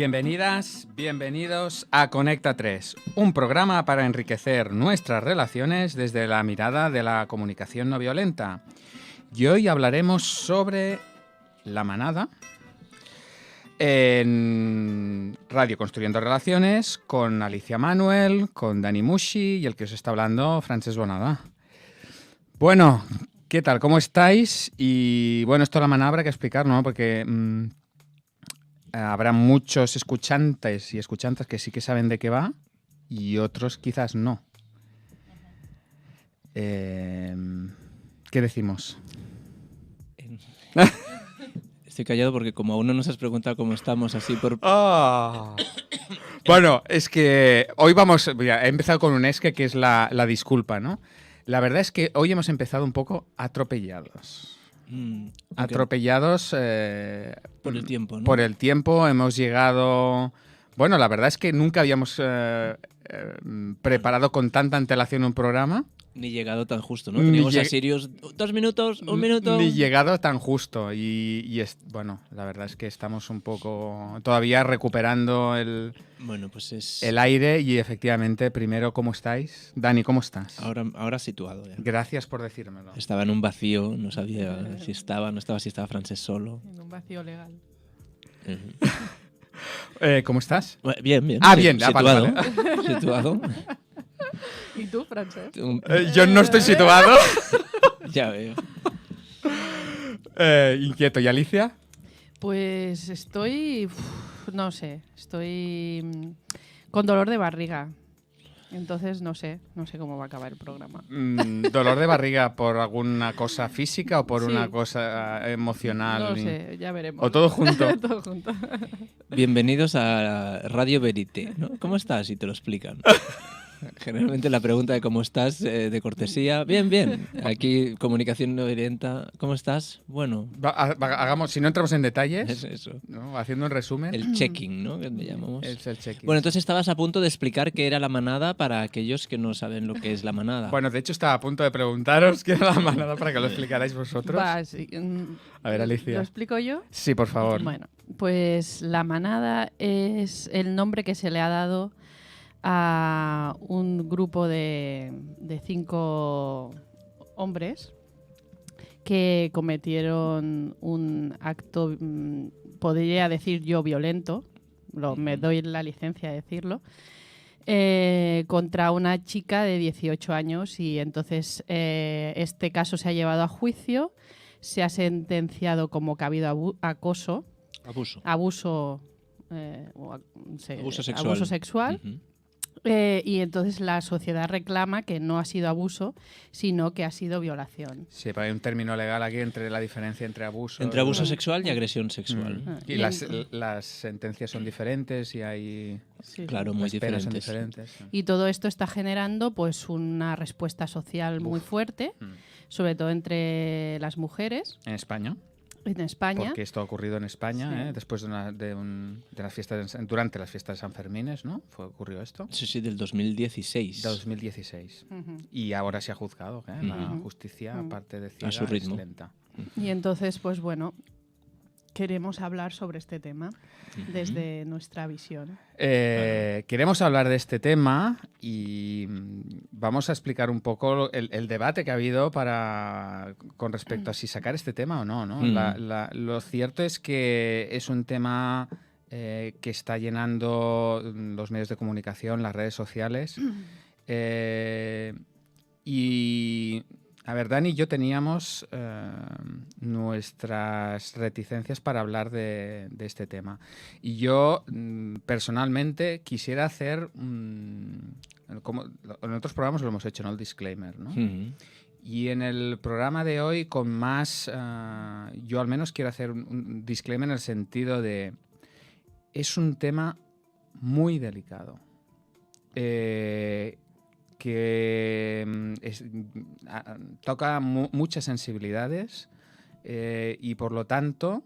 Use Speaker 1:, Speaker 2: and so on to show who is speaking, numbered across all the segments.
Speaker 1: Bienvenidas, bienvenidos a Conecta 3, un programa para enriquecer nuestras relaciones desde la mirada de la comunicación no violenta. Y hoy hablaremos sobre la manada en Radio Construyendo Relaciones con Alicia Manuel, con Dani Mushi y el que os está hablando, Francesc Bonada. Bueno, ¿qué tal? ¿Cómo estáis? Y bueno, esto de la manada habrá que explicar, ¿no? Porque habrá muchos escuchantes y escuchantas que sí que saben de qué va y otros quizás no. ¿Qué decimos?
Speaker 2: Estoy callado porque como aún no nos has preguntado cómo estamos así por...
Speaker 1: Oh. Bueno, es que hoy he empezado con un esque que es la disculpa, ¿no? La verdad es que hoy hemos empezado un poco atropellados.
Speaker 2: Okay.
Speaker 1: Atropellados
Speaker 2: por el tiempo, ¿no?
Speaker 1: Por el tiempo hemos llegado... Bueno, la verdad es que nunca habíamos preparado con tanta antelación un programa.
Speaker 2: Ni llegado tan justo, ¿no? Teníamos a Sirius 2 minutos, 1 minuto...
Speaker 1: Ni llegado tan justo. Bueno, la verdad es que estamos un poco todavía recuperando el aire y efectivamente, primero, ¿cómo estáis? Dani, ¿cómo estás?
Speaker 2: Ahora situado ya.
Speaker 1: Gracias por decírmelo.
Speaker 2: Estaba en un vacío, no sabía si estaba Francesc solo.
Speaker 3: En un vacío legal.
Speaker 1: ¿Cómo estás?
Speaker 2: Bien.
Speaker 1: Bien.
Speaker 2: Situado.
Speaker 1: Vale.
Speaker 2: Situado.
Speaker 3: ¿Y tú, Francesc?
Speaker 1: Yo no estoy situado.
Speaker 2: Ya veo.
Speaker 1: Inquieto. ¿Y Alicia?
Speaker 3: Pues estoy con dolor de barriga. Entonces no sé cómo va a acabar el programa.
Speaker 1: ¿Dolor de barriga por alguna cosa física o por
Speaker 3: Sí.
Speaker 1: una cosa emocional?
Speaker 3: No sé, ya veremos.
Speaker 1: ¿O todo junto?
Speaker 3: Todo junto.
Speaker 2: Bienvenidos a Radio Verité, ¿no? ¿Cómo estás? Y te lo explican. Generalmente la pregunta de cómo estás, de cortesía. Bien. Aquí, comunicación no violenta. ¿Cómo estás? Bueno.
Speaker 1: Hagamos, si no entramos en detalles,
Speaker 2: Es eso.
Speaker 1: ¿no? Haciendo un resumen.
Speaker 2: El checking, ¿no? Que le llamamos.
Speaker 1: Es el check-in.
Speaker 2: Bueno, entonces estabas a punto de explicar qué era la manada para aquellos que no saben lo que es la manada.
Speaker 1: Bueno, de hecho estaba a punto de preguntaros qué era la manada para que lo explicarais vosotros.
Speaker 3: Va, sí.
Speaker 1: A ver, Alicia.
Speaker 3: ¿Lo explico yo?
Speaker 1: Sí, por favor.
Speaker 3: Bueno, pues la manada es el nombre que se le ha dado a un grupo de 5 hombres que cometieron un acto, podría decir yo, violento, me doy la licencia de decirlo, contra una chica de 18 años y entonces este caso se ha llevado a juicio, se ha sentenciado como que ha habido abuso sexual.
Speaker 2: Uh-huh.
Speaker 3: Y entonces la sociedad reclama que no ha sido abuso, sino que ha sido violación.
Speaker 1: Sí, pero hay un término legal aquí entre la diferencia entre abuso...
Speaker 2: Entre abuso sexual y agresión sexual.
Speaker 1: Y las sentencias son diferentes y hay...
Speaker 3: Sí,
Speaker 2: claro, muy
Speaker 1: las penas son
Speaker 2: diferentes.
Speaker 1: diferentes.
Speaker 3: Y todo esto está generando pues una respuesta social muy fuerte, sobre todo entre las mujeres.
Speaker 1: ¿En España?
Speaker 3: En España.
Speaker 1: Porque esto ha ocurrido en España,
Speaker 3: Sí.
Speaker 1: Después de las fiestas, durante las fiestas de San Fermines, ¿no? Ocurrió esto.
Speaker 2: Sí, del 2016.
Speaker 1: 2016.
Speaker 3: Uh-huh.
Speaker 1: Y ahora se ha juzgado, ¿eh? La justicia, aparte de ciega,
Speaker 2: A su ritmo.
Speaker 1: es lenta.
Speaker 3: Y entonces, pues bueno, queremos hablar sobre este tema desde nuestra visión.
Speaker 1: Queremos hablar de este tema y vamos a explicar un poco el debate que ha habido con respecto a si sacar este tema o no, ¿no? Lo cierto es que es un tema que está llenando los medios de comunicación, las redes sociales. Y a ver, Dani y yo teníamos nuestras reticencias para hablar de este tema. Y yo, personalmente, quisiera hacer, como en otros programas lo hemos hecho, ¿no? El disclaimer, ¿no?
Speaker 2: Uh-huh.
Speaker 1: Y en el programa de hoy, con más, yo al menos quiero hacer un disclaimer en el sentido de, es un tema muy delicado. Que toca muchas sensibilidades y por lo tanto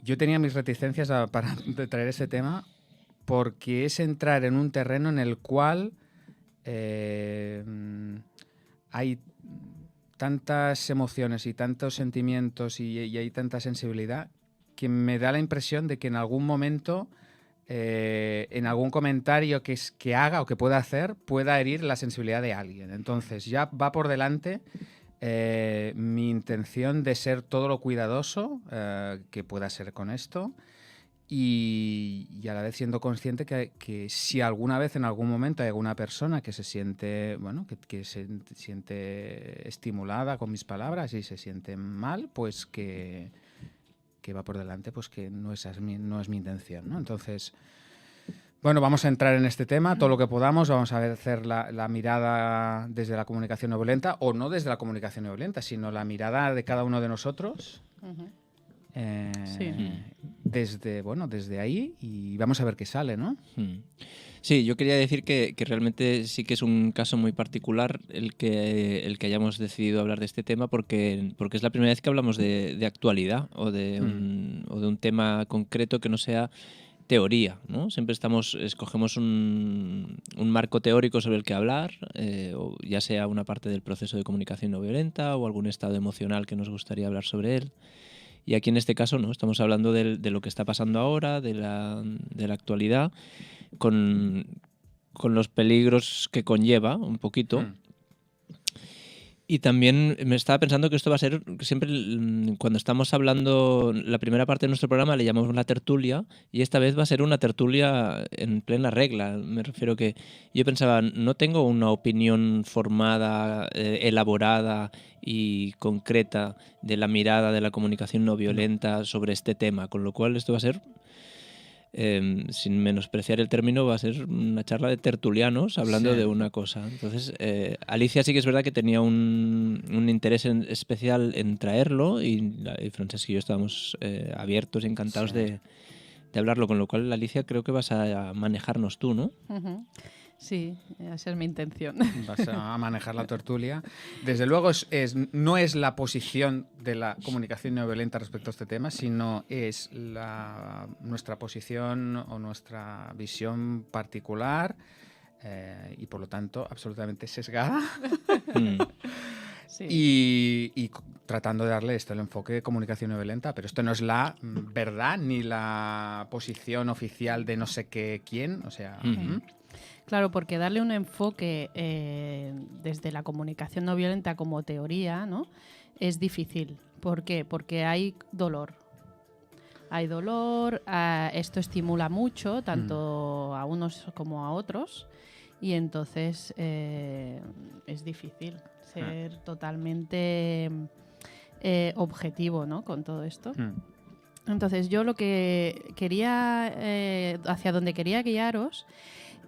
Speaker 1: yo tenía mis reticencias para traer ese tema porque es entrar en un terreno en el cual hay tantas emociones y tantos sentimientos y hay tanta sensibilidad que me da la impresión de que en algún momento, en algún comentario que haga o que pueda hacer, pueda herir la sensibilidad de alguien. Entonces ya va por delante mi intención de ser todo lo cuidadoso que pueda ser con esto. Y a la vez siendo consciente que si alguna vez en algún momento hay alguna persona que se siente, bueno, que se siente estimulada con mis palabras y se siente mal, pues que va por delante, pues que no es mi intención, ¿no? Entonces, bueno, vamos a entrar en este tema todo lo que podamos, vamos a hacer la mirada desde la comunicación no violenta, o no desde la comunicación no violenta, sino la mirada de cada uno de nosotros.
Speaker 3: Sí.
Speaker 1: Desde ahí, y vamos a ver qué sale, ¿no?
Speaker 2: Sí, yo quería decir que realmente sí que es un caso muy particular el que hayamos decidido hablar de este tema, porque es la primera vez que hablamos de actualidad o de un tema concreto que no sea teoría, ¿no? Siempre escogemos un marco teórico sobre el que hablar, o ya sea una parte del proceso de comunicación no violenta o algún estado emocional que nos gustaría hablar sobre él. Y aquí en este caso no, estamos hablando de lo que está pasando ahora, de la actualidad, con los peligros que conlleva un poquito. Y también me estaba pensando que esto va a ser siempre, cuando estamos hablando, la primera parte de nuestro programa le llamamos la tertulia, y esta vez va a ser una tertulia en plena regla. Me refiero que yo pensaba, no tengo una opinión formada, elaborada y concreta de la mirada de la comunicación no violenta sobre este tema, con lo cual esto va a ser, sin menospreciar el término, va a ser una charla de tertulianos hablando de una cosa. Entonces, Alicia sí que es verdad que tenía un interés especial en traerlo, y Francesc y yo estábamos abiertos y encantados de hablarlo, con lo cual, Alicia, creo que vas a manejarnos tú, ¿no?
Speaker 3: Sí, esa es mi intención.
Speaker 1: Vas a manejar la tertulia. Desde luego no es la posición de la comunicación no violenta respecto a este tema, sino es nuestra posición o nuestra visión particular y por lo tanto absolutamente sesgada. Sí. Y tratando de darle el enfoque de comunicación no violenta, pero esto no es la verdad ni la posición oficial de no sé qué quién, o sea...
Speaker 3: Claro, porque darle un enfoque desde la comunicación no violenta como teoría, ¿no?, es difícil. ¿Por qué? Porque hay dolor. Hay dolor, esto estimula mucho, tanto a unos como a otros, y entonces es difícil ser totalmente objetivo, ¿no?, con todo esto. Entonces yo lo que quería, hacia donde quería guiaros,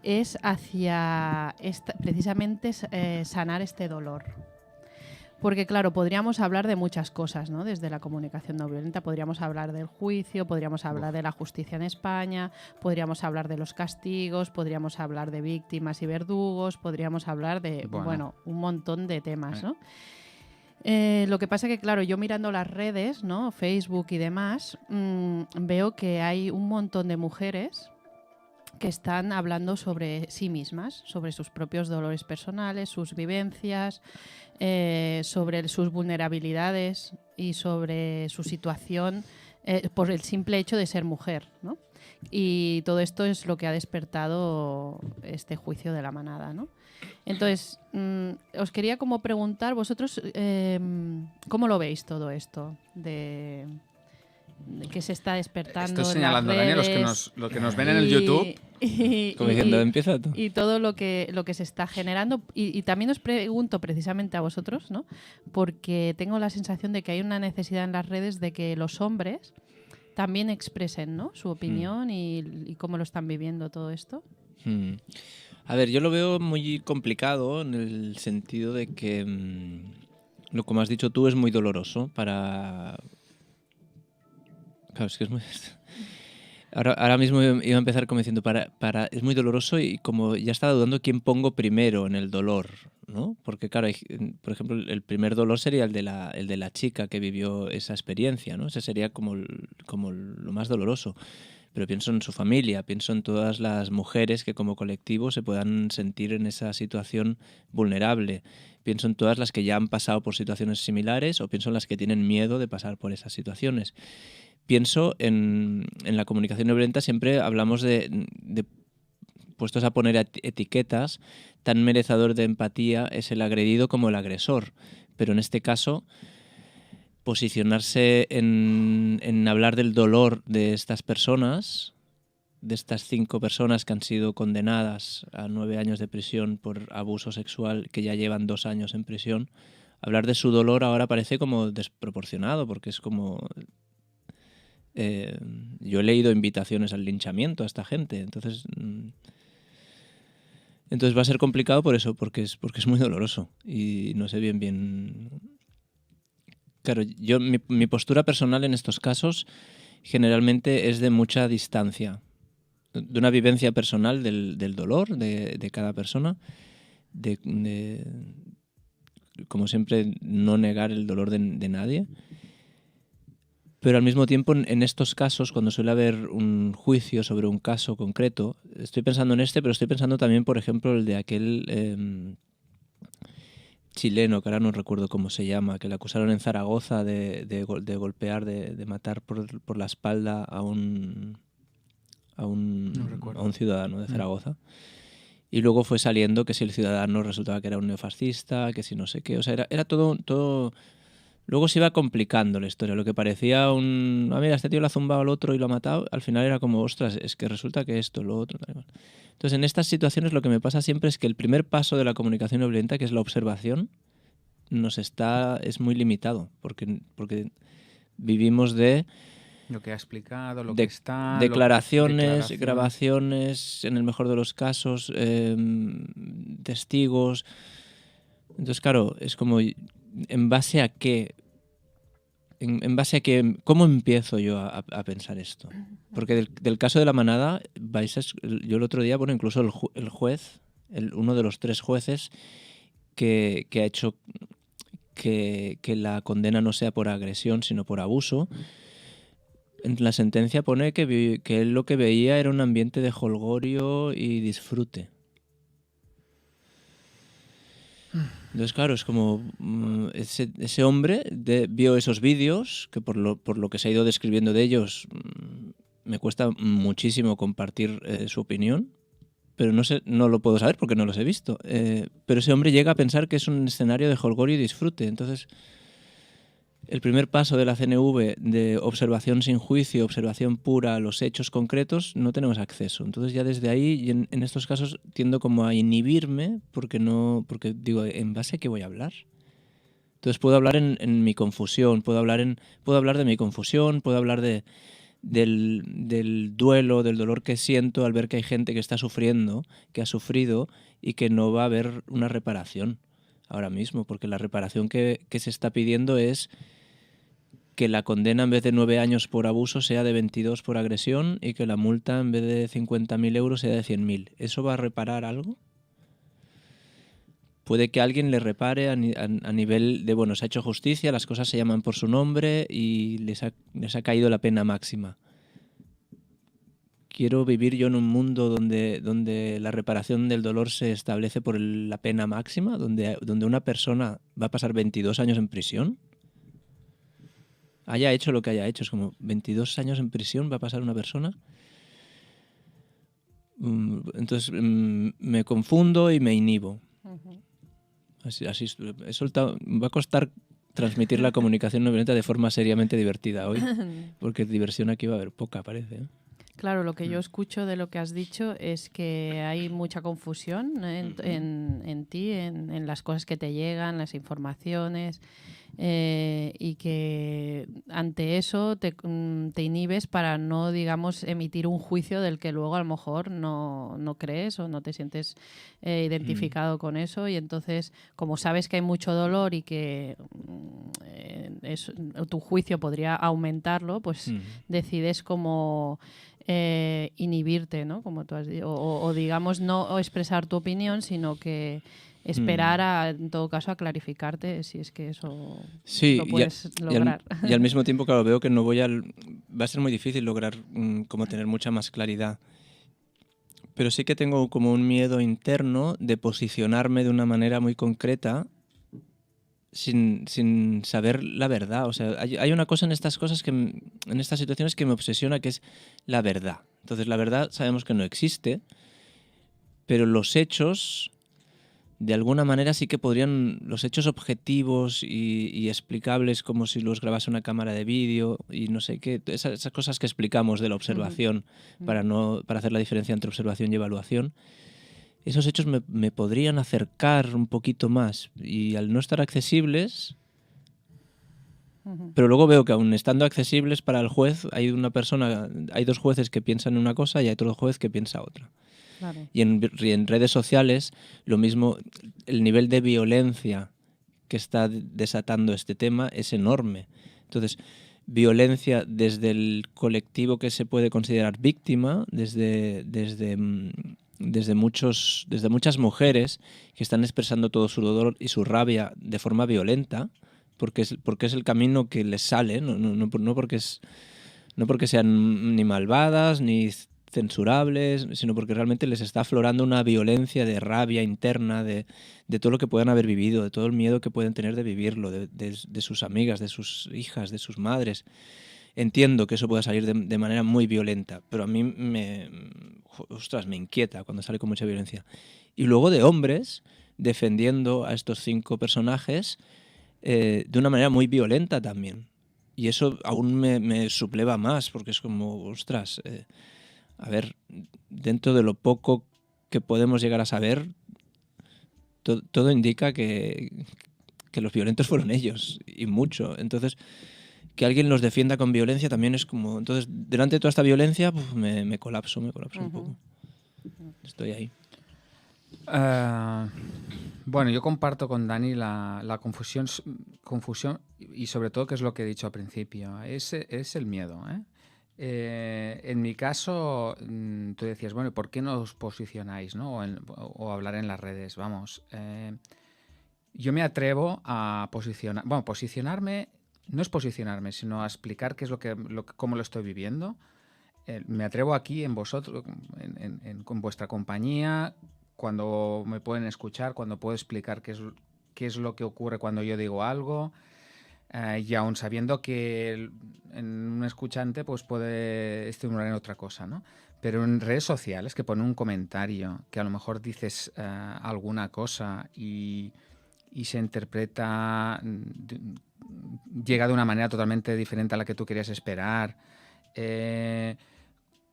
Speaker 3: es hacia precisamente sanar este dolor. Porque, claro, podríamos hablar de muchas cosas, ¿no? Desde la comunicación no violenta podríamos hablar del juicio, podríamos hablar de la justicia en España, podríamos hablar de los castigos, podríamos hablar de víctimas y verdugos, podríamos hablar de, bueno un montón de temas, ¿no? Lo que pasa que, claro, yo mirando las redes, ¿no?, Facebook y demás, veo que hay un montón de mujeres que están hablando sobre sí mismas, sobre sus propios dolores personales, sus vivencias, sobre sus vulnerabilidades y sobre su situación por el simple hecho de ser mujer, ¿no? Y todo esto es lo que ha despertado este juicio de la manada, ¿no? Entonces, os quería como preguntar, vosotros, ¿cómo lo veis todo esto de que se está despertando?
Speaker 1: Estoy señalando, Daniel, los que nos ven en el YouTube.
Speaker 2: Como diciendo, empieza tú.
Speaker 3: Y todo lo que se está generando. Y también os pregunto precisamente a vosotros, ¿no?, porque tengo la sensación de que hay una necesidad en las redes de que los hombres también expresen, ¿no?, su opinión y cómo lo están viviendo todo esto.
Speaker 2: A ver, yo lo veo muy complicado en el sentido de que, lo como has dicho tú, es muy doloroso para... Claro, es que es muy... Ahora mismo iba a empezar como diciendo, es muy doloroso, y como ya estaba dudando quién pongo primero en el dolor, ¿no? Porque claro, por ejemplo, el primer dolor sería el de la chica que vivió esa experiencia, ¿no? Ese sería como lo más doloroso. Pero pienso en su familia, pienso en todas las mujeres que como colectivo se puedan sentir en esa situación vulnerable. Pienso en todas las que ya han pasado por situaciones similares, o pienso en las que tienen miedo de pasar por esas situaciones. pienso en la comunicación no violenta, siempre hablamos de puestos a poner etiquetas, tan merecedor de empatía es el agredido como el agresor. Pero en este caso, posicionarse en hablar del dolor de estas personas, de estas 5 personas que han sido condenadas a 9 años de prisión por abuso sexual, que ya llevan 2 años en prisión, hablar de su dolor ahora parece como desproporcionado, porque es como... yo he leído invitaciones al linchamiento a esta gente, entonces va a ser complicado por eso, porque es muy doloroso y no sé bien. Claro, yo mi postura personal en estos casos generalmente es de mucha distancia, de una vivencia personal del dolor de cada persona, de como siempre no negar el dolor de nadie. Pero al mismo tiempo, en estos casos, cuando suele haber un juicio sobre un caso concreto, estoy pensando en pero estoy pensando también, por ejemplo, el de aquel chileno, que ahora no recuerdo cómo se llama, que le acusaron en Zaragoza de golpear, de matar por la espalda a un ciudadano de Zaragoza. Y luego fue saliendo que si el ciudadano resultaba que era un neofascista, que si no sé qué. O sea, era todo... Luego se iba complicando la historia. Lo que parecía mira, este tío lo ha zumbado al otro y lo ha matado, al final era como, ostras, es que resulta que esto, lo otro... Entonces, en estas situaciones lo que me pasa siempre es que el primer paso de la comunicación no violenta, que es la observación, es muy limitado, porque vivimos de...
Speaker 1: Lo que ha explicado, lo que está...
Speaker 2: Declaraciones, grabaciones, en el mejor de los casos, testigos... Entonces, claro, es como... ¿En base a qué? ¿Cómo empiezo yo a pensar esto? Porque del caso de la manada, yo el otro día, bueno, incluso el juez, uno de los 3 jueces que ha hecho que la condena no sea por agresión, sino por abuso, en la sentencia pone que él lo que veía era un ambiente de jolgorio y disfrute. Entonces, claro, es como ese hombre vio esos vídeos, que por lo que se ha ido describiendo de ellos, me cuesta muchísimo compartir su opinión, pero no lo puedo saber porque no los he visto. Pero ese hombre llega a pensar que es un escenario de jolgorio y disfrute. Entonces, el primer paso de la CNV de observación sin juicio, observación pura, los hechos concretos, no tenemos acceso. Entonces ya desde ahí, y en estos casos, tiendo como a inhibirme porque digo, ¿en base a qué voy a hablar? Entonces puedo hablar en mi confusión, puedo hablar de mi confusión, puedo hablar del duelo, del dolor que siento al ver que hay gente que está sufriendo, que ha sufrido y que no va a haber una reparación ahora mismo, porque la reparación que se está pidiendo es que la condena en vez de 9 años por abuso sea de 22 por agresión y que la multa en vez de 50.000 euros sea de 100.000. ¿Eso va a reparar algo? Puede que alguien le repare a nivel de, bueno, se ha hecho justicia, las cosas se llaman por su nombre y les ha caído la pena máxima. Quiero vivir yo en un mundo donde la reparación del dolor se establece por la pena máxima, donde una persona va a pasar 22 años en prisión. Haya hecho lo que haya hecho, es como 22 años en prisión va a pasar una persona. Entonces me confundo y me inhibo. Así he soltado. Va a costar transmitir la comunicación no violenta de forma seriamente divertida hoy, porque diversión aquí va a haber poca, parece, ¿eh?
Speaker 3: Claro, lo que yo escucho de lo que has dicho es que hay mucha confusión en ti, en las cosas que te llegan, las informaciones, y que ante eso te inhibes para no, digamos, emitir un juicio del que luego a lo mejor no crees o no te sientes identificado con eso, y entonces, como sabes que hay mucho dolor y que tu juicio podría aumentarlo, pues decides como inhibirte, ¿no? Como tú has dicho, o digamos no expresar tu opinión, sino que esperar en todo caso a clarificarte si es que eso lo puedes lograr.
Speaker 2: Y al mismo tiempo, claro, veo que va a ser muy difícil lograr como tener mucha más claridad. Pero sí que tengo como un miedo interno de posicionarme de una manera muy concreta sin saber la verdad. O sea, hay una cosa en estas cosas en estas situaciones que me obsesiona, que es la verdad. Entonces, la verdad sabemos que no existe, pero los hechos, de alguna manera sí que podrían, los hechos objetivos y explicables, como si los grabase una cámara de vídeo y no sé qué, esas cosas que explicamos de la observación para hacer la diferencia entre observación y evaluación, esos hechos me podrían acercar un poquito más, y al no estar accesibles, pero luego veo que aun estando accesibles para el juez, hay dos jueces que piensan una cosa y hay otro juez que piensa otra.
Speaker 3: Claro.
Speaker 2: Y en redes sociales, lo mismo, el nivel de violencia que está desatando este tema es enorme. Entonces, violencia desde el colectivo que se puede considerar víctima, desde muchas mujeres que están expresando todo su dolor y su rabia de forma violenta, porque es el camino que les sale, no porque sean ni malvadas ni censurables, sino porque realmente les está aflorando una violencia de rabia interna, de todo lo que puedan haber vivido, de todo el miedo que pueden tener de vivirlo, de sus amigas, de sus hijas, de sus madres. Entiendo que eso pueda salir de manera muy violenta, pero a mí me inquieta cuando sale con mucha violencia. Y luego de hombres defendiendo a estos 5 personajes de una manera muy violenta también. Y eso aún me subleva más, porque es como, ostras, a ver, dentro de lo poco que podemos llegar a saber, todo indica que los violentos fueron ellos, y mucho. Entonces, que alguien los defienda con violencia también es como... Entonces, delante de toda esta violencia, me colapso un poco. Estoy ahí.
Speaker 1: Bueno, yo comparto con Dani la confusión y sobre todo, que es lo que he dicho al principio, es el miedo, ¿eh? En mi caso, tú decías, bueno, ¿por qué no os posicionáis, ¿no? O hablar en las redes? Vamos, yo me atrevo a posicionar. Bueno, posicionarme no es posicionarme, sino a explicar qué es cómo lo estoy viviendo. Me atrevo aquí en vosotros, con vuestra compañía, cuando me pueden escuchar, cuando puedo explicar qué es lo que ocurre cuando yo digo algo. Y aún sabiendo que en un escuchante pues puede estimular en otra cosa, ¿no? Pero en redes sociales, que pone un comentario, que a lo mejor dices alguna cosa y se interpreta, llega de una manera totalmente diferente a la que tú querías esperar,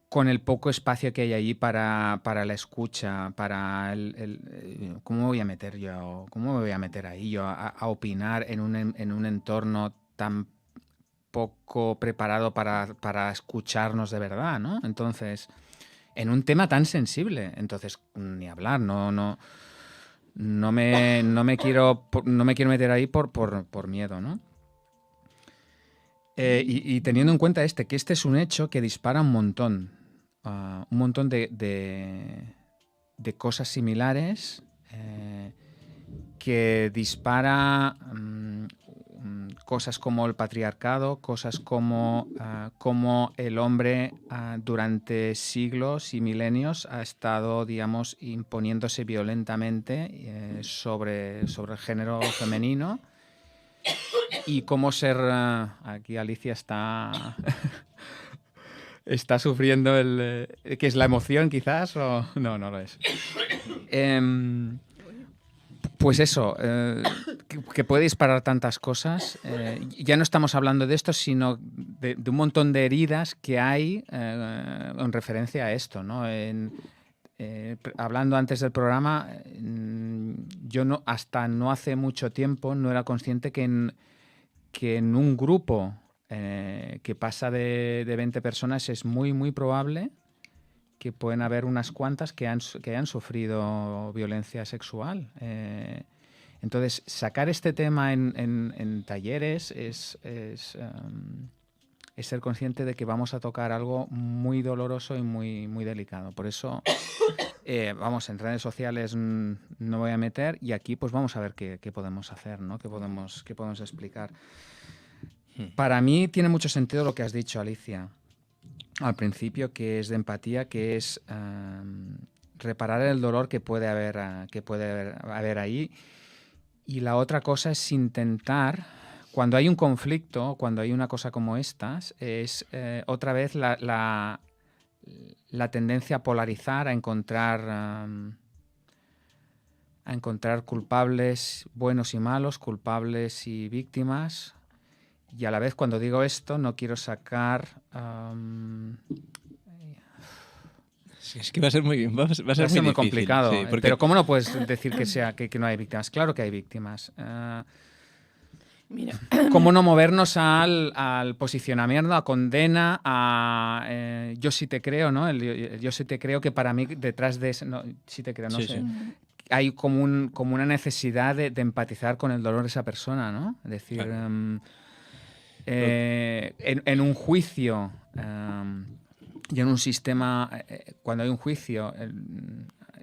Speaker 1: con el poco espacio que hay allí para la escucha, para ¿cómo me voy a meter yo? ¿Cómo me voy a meter ahí yo a opinar en un entorno tan poco preparado para escucharnos de verdad, ¿no? Entonces, en un tema tan sensible, entonces ni hablar, no me quiero meter ahí por miedo, ¿no? Y teniendo en cuenta que este es un hecho que dispara un montón de cosas similares, que dispara cosas como el patriarcado, cosas como el hombre durante siglos y milenios ha estado, digamos, imponiéndose violentamente sobre el género femenino, y cómo aquí Alicia está está sufriendo ¿qué es la emoción quizás? O no lo es. Pues eso, que puede disparar tantas cosas. Ya no estamos hablando de esto, sino de un montón de heridas que hay en referencia a esto, ¿no? Hablando antes del programa, yo hasta no hace mucho tiempo no era consciente que en un grupo que pasa de 20 personas es muy, muy probable que pueden haber unas cuantas que hayan sufrido violencia sexual. Entonces, sacar este tema en talleres es ser consciente de que vamos a tocar algo muy doloroso y muy, muy delicado. Por eso, vamos, en redes sociales no voy a meter, y aquí pues vamos a ver qué podemos hacer, ¿no? Qué podemos explicar. Para mí tiene mucho sentido lo que has dicho, Alicia, al principio, que es de empatía, que es reparar el dolor que puede haber ahí, Y la otra cosa es intentar, cuando hay un conflicto, cuando hay una cosa como estas, es otra vez la tendencia a polarizar, a encontrar culpables buenos y malos, culpables y víctimas. Y a la vez, cuando digo esto, no quiero sacar...
Speaker 2: Es que va a ser muy
Speaker 1: muy
Speaker 2: difícil,
Speaker 1: complicado.
Speaker 2: sí, porque...
Speaker 1: Pero ¿cómo no puedes decir que no hay víctimas? Claro que hay víctimas.
Speaker 3: Mira.
Speaker 1: ¿Cómo no movernos al posicionamiento, a condena, a yo sí te creo, ¿no? El yo sí te creo, que para mí detrás de eso, no, sí te creo, no
Speaker 2: Sí,
Speaker 1: sé.
Speaker 2: sí.
Speaker 1: Hay como una necesidad de empatizar con el dolor de esa persona, ¿no? Es decir,
Speaker 2: Claro.
Speaker 1: en un juicio y en un sistema, cuando hay un juicio,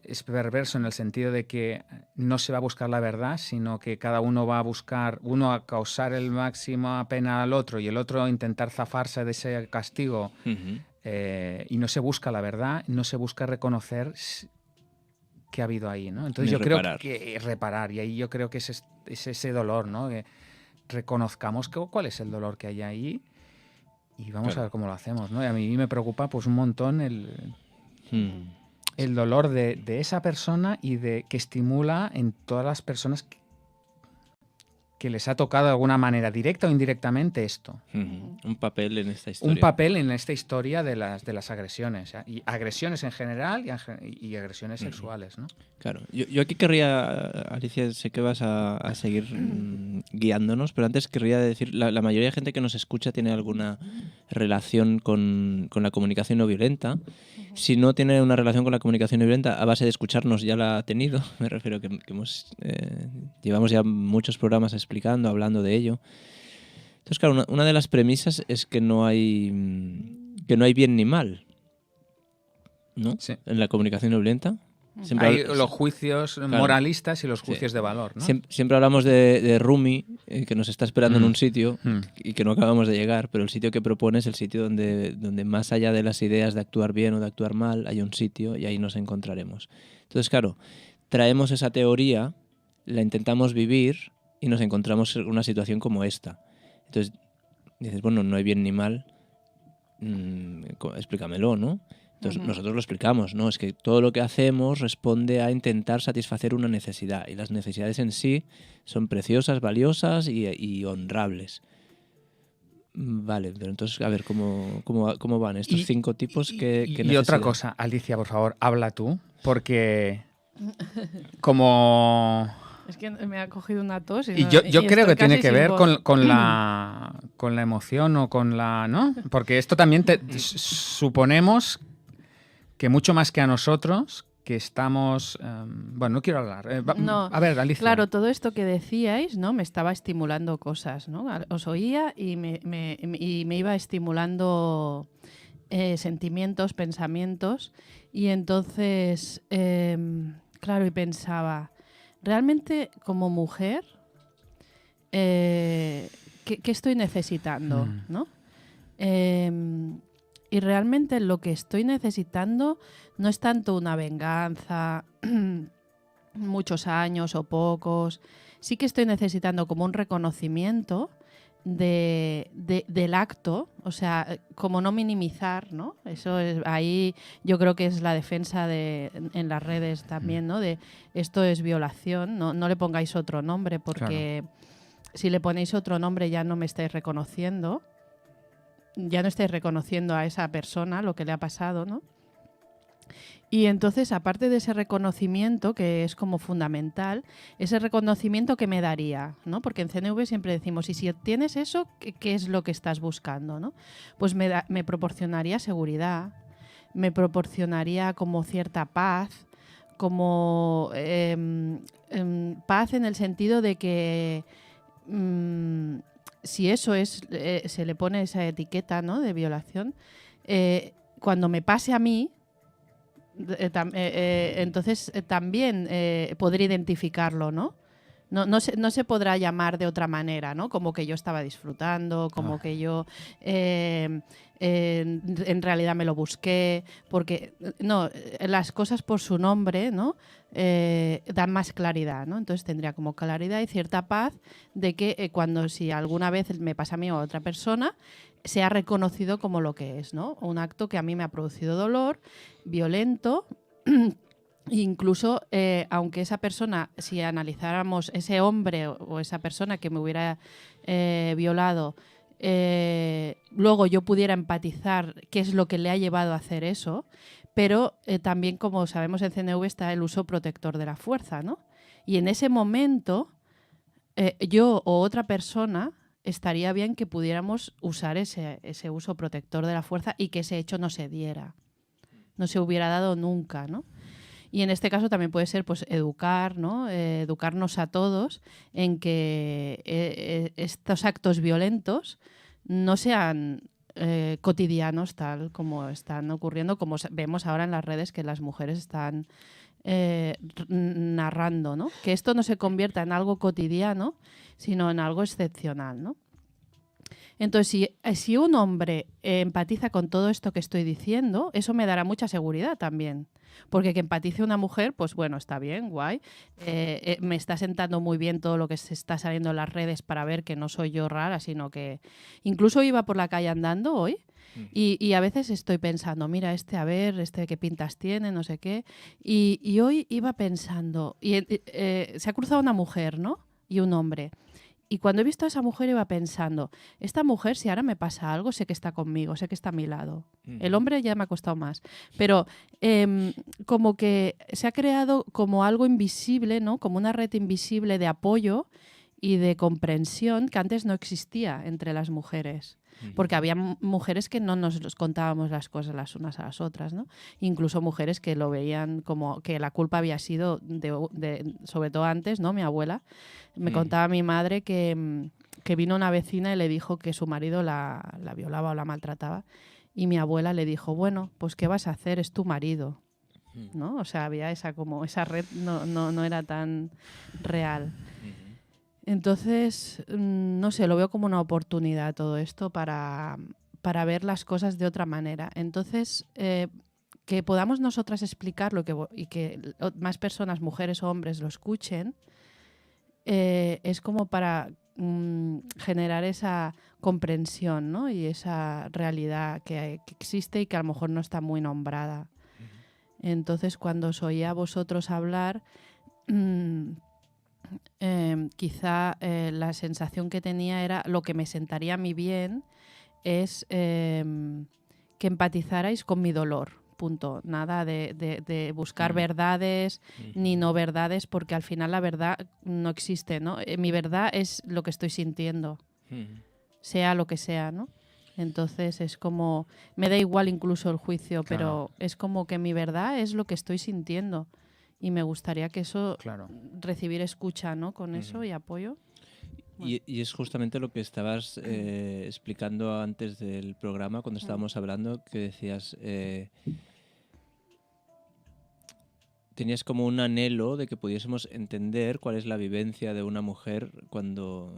Speaker 1: es perverso en el sentido de que no se va a buscar la verdad, sino que cada uno va a buscar, uno a causar el máximo pena al otro y el otro a intentar zafarse de ese castigo. Y no se busca la verdad, no se busca reconocer que ha habido ahí, ¿no? Entonces yo creo que reparar, y ahí yo creo que es ese dolor, ¿no? Que reconozcamos cuál es el dolor que hay ahí y vamos a ver cómo lo hacemos, ¿no? Y a mí me preocupa pues un montón el dolor de esa persona y que estimula en todas las personas que les ha tocado de alguna manera, directa o indirectamente, esto.
Speaker 2: Un papel en esta historia.
Speaker 1: Un papel en esta historia de las agresiones. Y agresiones en general y agresiones sexuales, ¿no?
Speaker 2: Claro. Yo aquí querría, Alicia, sé que vas a seguir guiándonos, pero antes querría decir, la mayoría de gente que nos escucha tiene alguna relación con la comunicación no violenta. Si no tiene una relación con la comunicación no violenta, a base de escucharnos ya la ha tenido. Me refiero que llevamos ya muchos programas explicando, hablando de ello. Entonces, claro, una de las premisas es que no hay bien ni mal, ¿no?
Speaker 1: Sí.
Speaker 2: En la comunicación no violenta.
Speaker 1: Hay los juicios moralistas y los juicios de valor, ¿no?
Speaker 2: Siempre hablamos de Rumi, que nos está esperando en un sitio y que no acabamos de llegar, pero el sitio que propone es el sitio donde más allá de las ideas de actuar bien o de actuar mal, hay un sitio y ahí nos encontraremos. Entonces, claro, traemos esa teoría, la intentamos vivir y nos encontramos en una situación como esta. Entonces dices, bueno, no hay bien ni mal, explícamelo, ¿no? Entonces nosotros lo explicamos, ¿no? Es que todo lo que hacemos responde a intentar satisfacer una necesidad y las necesidades en sí son preciosas, valiosas y honrables. Vale, pero entonces, a ver, ¿cómo van estos 5 tipos que
Speaker 1: Y otra cosa, Alicia, por favor, habla tú, porque como...
Speaker 3: Es que me ha cogido una tos.
Speaker 1: Y yo creo que tiene que ver con la emoción o con la... ¿no? Porque esto también suponemos que mucho más que a nosotros, que estamos... bueno, no quiero hablar.
Speaker 3: No,
Speaker 1: a ver, Alicia.
Speaker 3: Claro, todo esto que decíais, ¿no? Me estaba estimulando cosas, ¿no? Os oía y me iba estimulando sentimientos, pensamientos. Y entonces, claro, y pensaba, realmente como mujer, ¿qué estoy necesitando? ¿No? Y realmente lo que estoy necesitando no es tanto una venganza, muchos años o pocos. Sí que estoy necesitando como un reconocimiento del acto, o sea, como no minimizar, ¿no? Eso es, ahí yo creo que es la defensa en las redes también, ¿no? De esto es violación, no le pongáis otro nombre, porque si le ponéis otro nombre ya no me estáis reconociendo. Ya no estáis reconociendo a esa persona lo que le ha pasado, ¿no? Y entonces, aparte de ese reconocimiento, que es como fundamental, ese reconocimiento que me daría, ¿no? Porque en CNV siempre decimos, y si obtienes eso, ¿qué es lo que estás buscando, ¿no? Pues me proporcionaría seguridad, me proporcionaría como cierta paz, como paz en el sentido de que... si eso es se le pone esa etiqueta, ¿no? De violación, cuando me pase a mí, entonces también podré identificarlo, ¿no? No se podrá llamar de otra manera, ¿no? Como que yo estaba disfrutando, como que yo en realidad me lo busqué, porque no, las cosas por su nombre, ¿no? Dan más claridad, ¿no? Entonces tendría como claridad y cierta paz de que si alguna vez me pasa a mí o a otra persona, sea reconocido como lo que es, ¿no? Un acto que a mí me ha producido dolor, violento. Incluso, aunque esa persona, si analizáramos ese hombre o esa persona que me hubiera violado, luego yo pudiera empatizar qué es lo que le ha llevado a hacer eso, pero también, como sabemos, en CNV está el uso protector de la fuerza, ¿no? Y en ese momento, yo o otra persona estaría bien que pudiéramos usar ese uso protector de la fuerza y que ese hecho no se diera, no se hubiera dado nunca, ¿no? Y en este caso también puede ser pues educar, ¿no? Educarnos a todos en que estos actos violentos no sean cotidianos tal como están ocurriendo, como vemos ahora en las redes que las mujeres están narrando, ¿no? Que esto no se convierta en algo cotidiano, sino en algo excepcional, ¿no? Entonces, si un hombre empatiza con todo esto que estoy diciendo, eso me dará mucha seguridad también. Porque que empatice una mujer, pues bueno, está bien, guay. Me está sentando muy bien todo lo que se está saliendo en las redes para ver que no soy yo rara, sino que incluso iba por la calle andando hoy y a veces estoy pensando, mira, a ver, qué pintas tiene, no sé qué. Y hoy iba pensando, se ha cruzado una mujer, ¿no? Y un hombre. Y cuando he visto a esa mujer iba pensando, esta mujer, si ahora me pasa algo, sé que está conmigo, sé que está a mi lado. El hombre ya me ha costado más. Pero como que se ha creado como algo invisible, ¿no? Como una red invisible de apoyo y de comprensión que antes no existía entre las mujeres. Porque había mujeres que no nos contábamos las cosas las unas a las otras, ¿no? Incluso mujeres que lo veían como que la culpa había sido, sobre todo antes, ¿no? Mi abuela me contaba mi madre que vino una vecina y le dijo que su marido la violaba o la maltrataba. Y mi abuela le dijo, bueno, pues ¿qué vas a hacer? Es tu marido, ¿no? O sea, había esa red no era tan real. Entonces, no sé, lo veo como una oportunidad todo esto para ver las cosas de otra manera. Entonces, que podamos nosotras explicarlo y que más personas, mujeres o hombres, lo escuchen, es como para generar esa comprensión, ¿no? Y esa realidad que existe y que a lo mejor no está muy nombrada. Entonces, cuando os oía a vosotros hablar, quizá la sensación que tenía era lo que me sentaría a mí bien es que empatizarais con mi dolor, punto. Nada de buscar verdades ni no verdades, porque al final la verdad no existe, ¿no? Mi verdad es lo que estoy sintiendo, sea lo que sea, ¿no? Entonces es como, me da igual incluso el juicio, pero es como que mi verdad es lo que estoy sintiendo. Y me gustaría que eso, recibir escucha, ¿no? Con eso y apoyo.
Speaker 2: Bueno. Y es justamente lo que estabas explicando antes del programa, cuando estábamos hablando, que decías, tenías como un anhelo de que pudiésemos entender cuál es la vivencia de una mujer cuando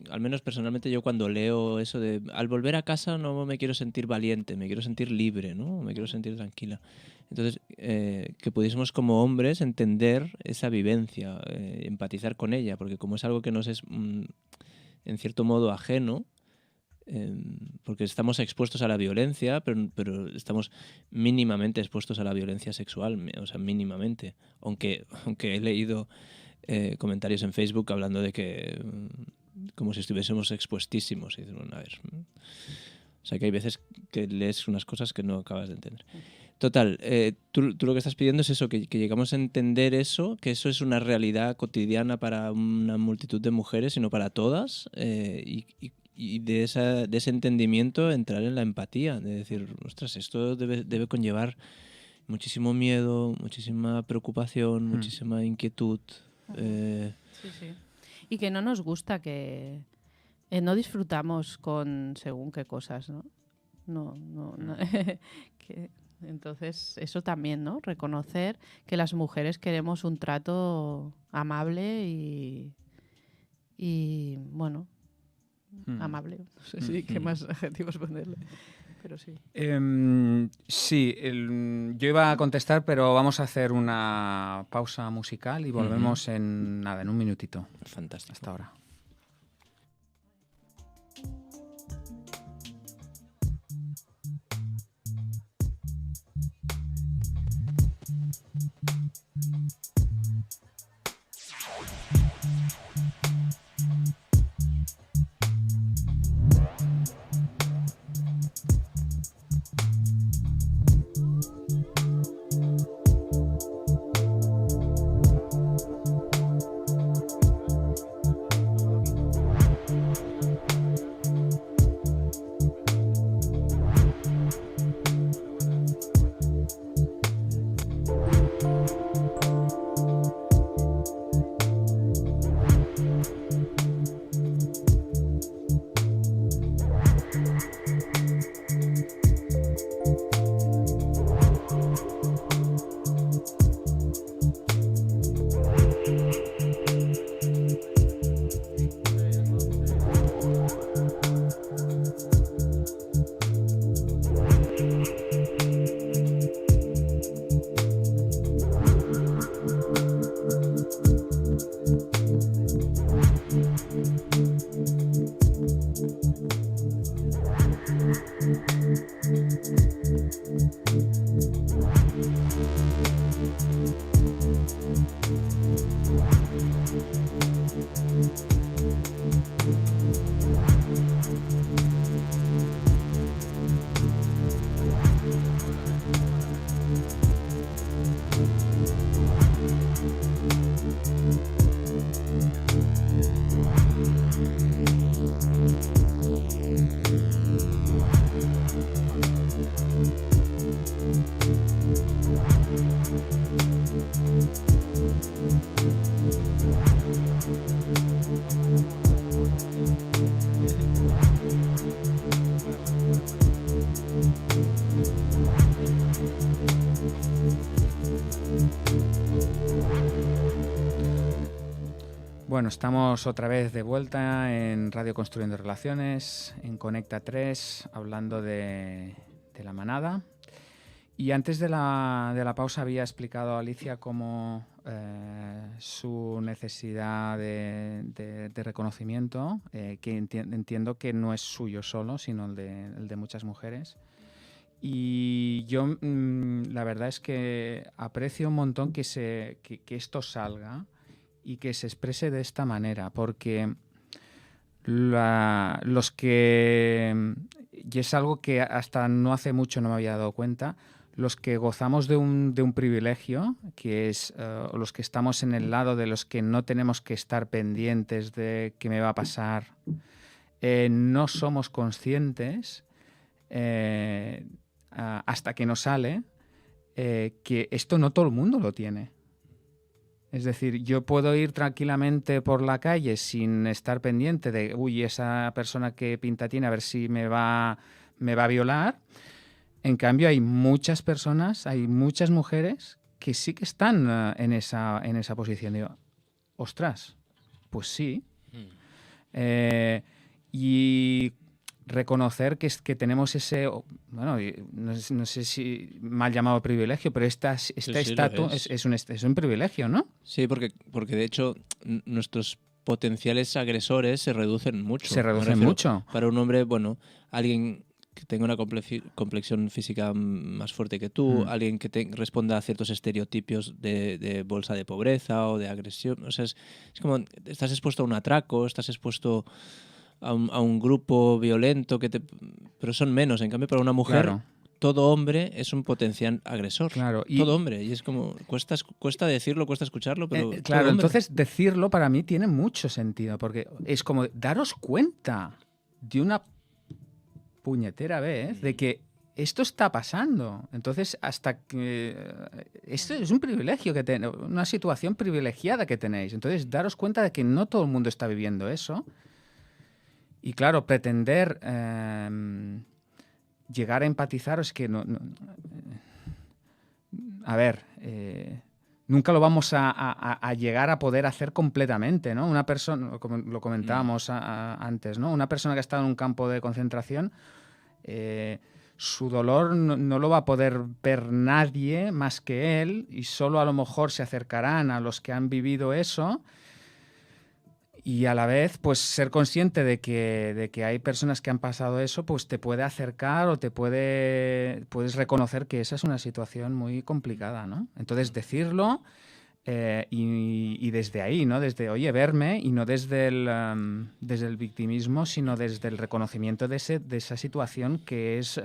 Speaker 2: al menos personalmente yo cuando leo eso de al volver a casa no me quiero sentir valiente, me quiero sentir libre, ¿no? Me quiero sentir tranquila. Entonces, que pudiésemos como hombres entender esa vivencia, empatizar con ella, porque como es algo que nos es en cierto modo ajeno, porque estamos expuestos a la violencia, pero estamos mínimamente expuestos a la violencia sexual, o sea, mínimamente. Aunque he leído comentarios en Facebook hablando de que como si estuviésemos expuestísimos. Y bueno, a ver, o sea, que hay veces que lees unas cosas que no acabas de entender. Total, tú lo que estás pidiendo es eso, que llegamos a entender eso, que eso es una realidad cotidiana para una multitud de mujeres, sino para todas, y de ese entendimiento entrar en la empatía, de decir, ostras, esto debe conllevar muchísimo miedo, muchísima preocupación, muchísima inquietud.
Speaker 3: Sí. Y que no nos gusta, que no disfrutamos con según qué cosas, ¿no? No. Entonces, eso también, ¿no? Reconocer que las mujeres queremos un trato amable y bueno, amable. No sé si qué más adjetivos ponerle, pero sí.
Speaker 1: Sí, yo iba a contestar, pero vamos a hacer una pausa musical y volvemos en un minutito.
Speaker 2: Fantástico.
Speaker 1: Hasta ahora. Bueno, estamos otra vez de vuelta en Radio Construyendo Relaciones, en Conecta 3, hablando de la manada. Y antes de la pausa había explicado a Alicia cómo su necesidad de reconocimiento, que entiendo que no es suyo solo, sino el de muchas mujeres. Y yo la verdad es que aprecio un montón que esto salga y que se exprese de esta manera, porque los que, y es algo que hasta no hace mucho no me había dado cuenta, los que gozamos de un privilegio, que es los que estamos en el lado de los que no tenemos que estar pendientes de qué me va a pasar, no somos conscientes hasta que nos sale que esto no todo el mundo lo tiene. Es decir, yo puedo ir tranquilamente por la calle sin estar pendiente de, esa persona que pinta tiene, a ver si me va a violar. En cambio, hay muchas personas, hay muchas mujeres que sí que están en esa posición. Digo, ostras, pues sí. Y reconocer que tenemos ese, bueno, no sé si mal llamado privilegio, pero este estatus es un privilegio, ¿no?
Speaker 2: Sí, porque de hecho nuestros potenciales agresores se reducen mucho.
Speaker 1: Se reducen mucho.
Speaker 2: Para un hombre, bueno, alguien que tenga una complexión física más fuerte que tú, alguien que responda a ciertos estereotipos de bolsa de pobreza o de agresión. O sea, es como, estás expuesto a un atraco, estás expuesto a un grupo violento, pero son menos. En cambio, para una mujer, claro, todo hombre es un potencial agresor.
Speaker 1: Claro,
Speaker 2: todo hombre. Y es como, cuesta decirlo, cuesta escucharlo, pero
Speaker 1: claro, entonces decirlo para mí tiene mucho sentido, porque es como daros cuenta de una puñetera vez de que esto está pasando. Entonces, hasta que esto es un privilegio que tenéis, una situación privilegiada que tenéis. Entonces, daros cuenta de que no todo el mundo está viviendo eso. Y claro, pretender llegar a empatizar es que a ver, nunca lo vamos a llegar a poder hacer completamente, ¿no? Una persona, como lo comentábamos antes, ¿no? Una persona que ha estado en un campo de concentración, su dolor no lo va a poder ver nadie más que él, y solo a lo mejor se acercarán a los que han vivido eso, y a la vez pues ser consciente de que hay personas que han pasado eso, pues te puede acercar o puedes reconocer que esa es una situación muy complicada, ¿no? Entonces decirlo y desde ahí, ¿no? Desde, oye, verme, y no desde el victimismo, sino desde el reconocimiento de esa situación que es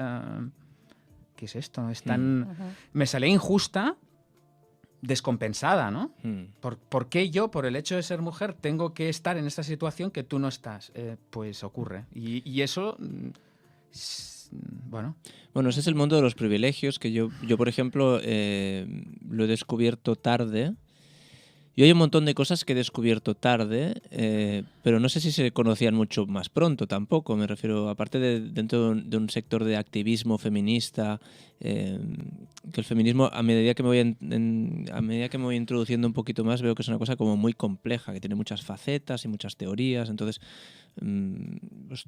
Speaker 1: esto, ¿no? Es tan... Me sale injusta, descompensada, ¿no? ¿Por qué yo, por el hecho de ser mujer, tengo que estar en esta situación que tú no estás? Pues ocurre. Y eso, bueno...
Speaker 2: Bueno, ese es el mundo de los privilegios que yo por ejemplo, lo he descubierto tarde. Yo hay un montón de cosas que he descubierto tarde, pero no sé si se conocían mucho más pronto tampoco. Me refiero, aparte dentro de un sector de activismo feminista, que el feminismo, a medida que me voy introduciendo un poquito más, veo que es una cosa como muy compleja, que tiene muchas facetas y muchas teorías. Entonces,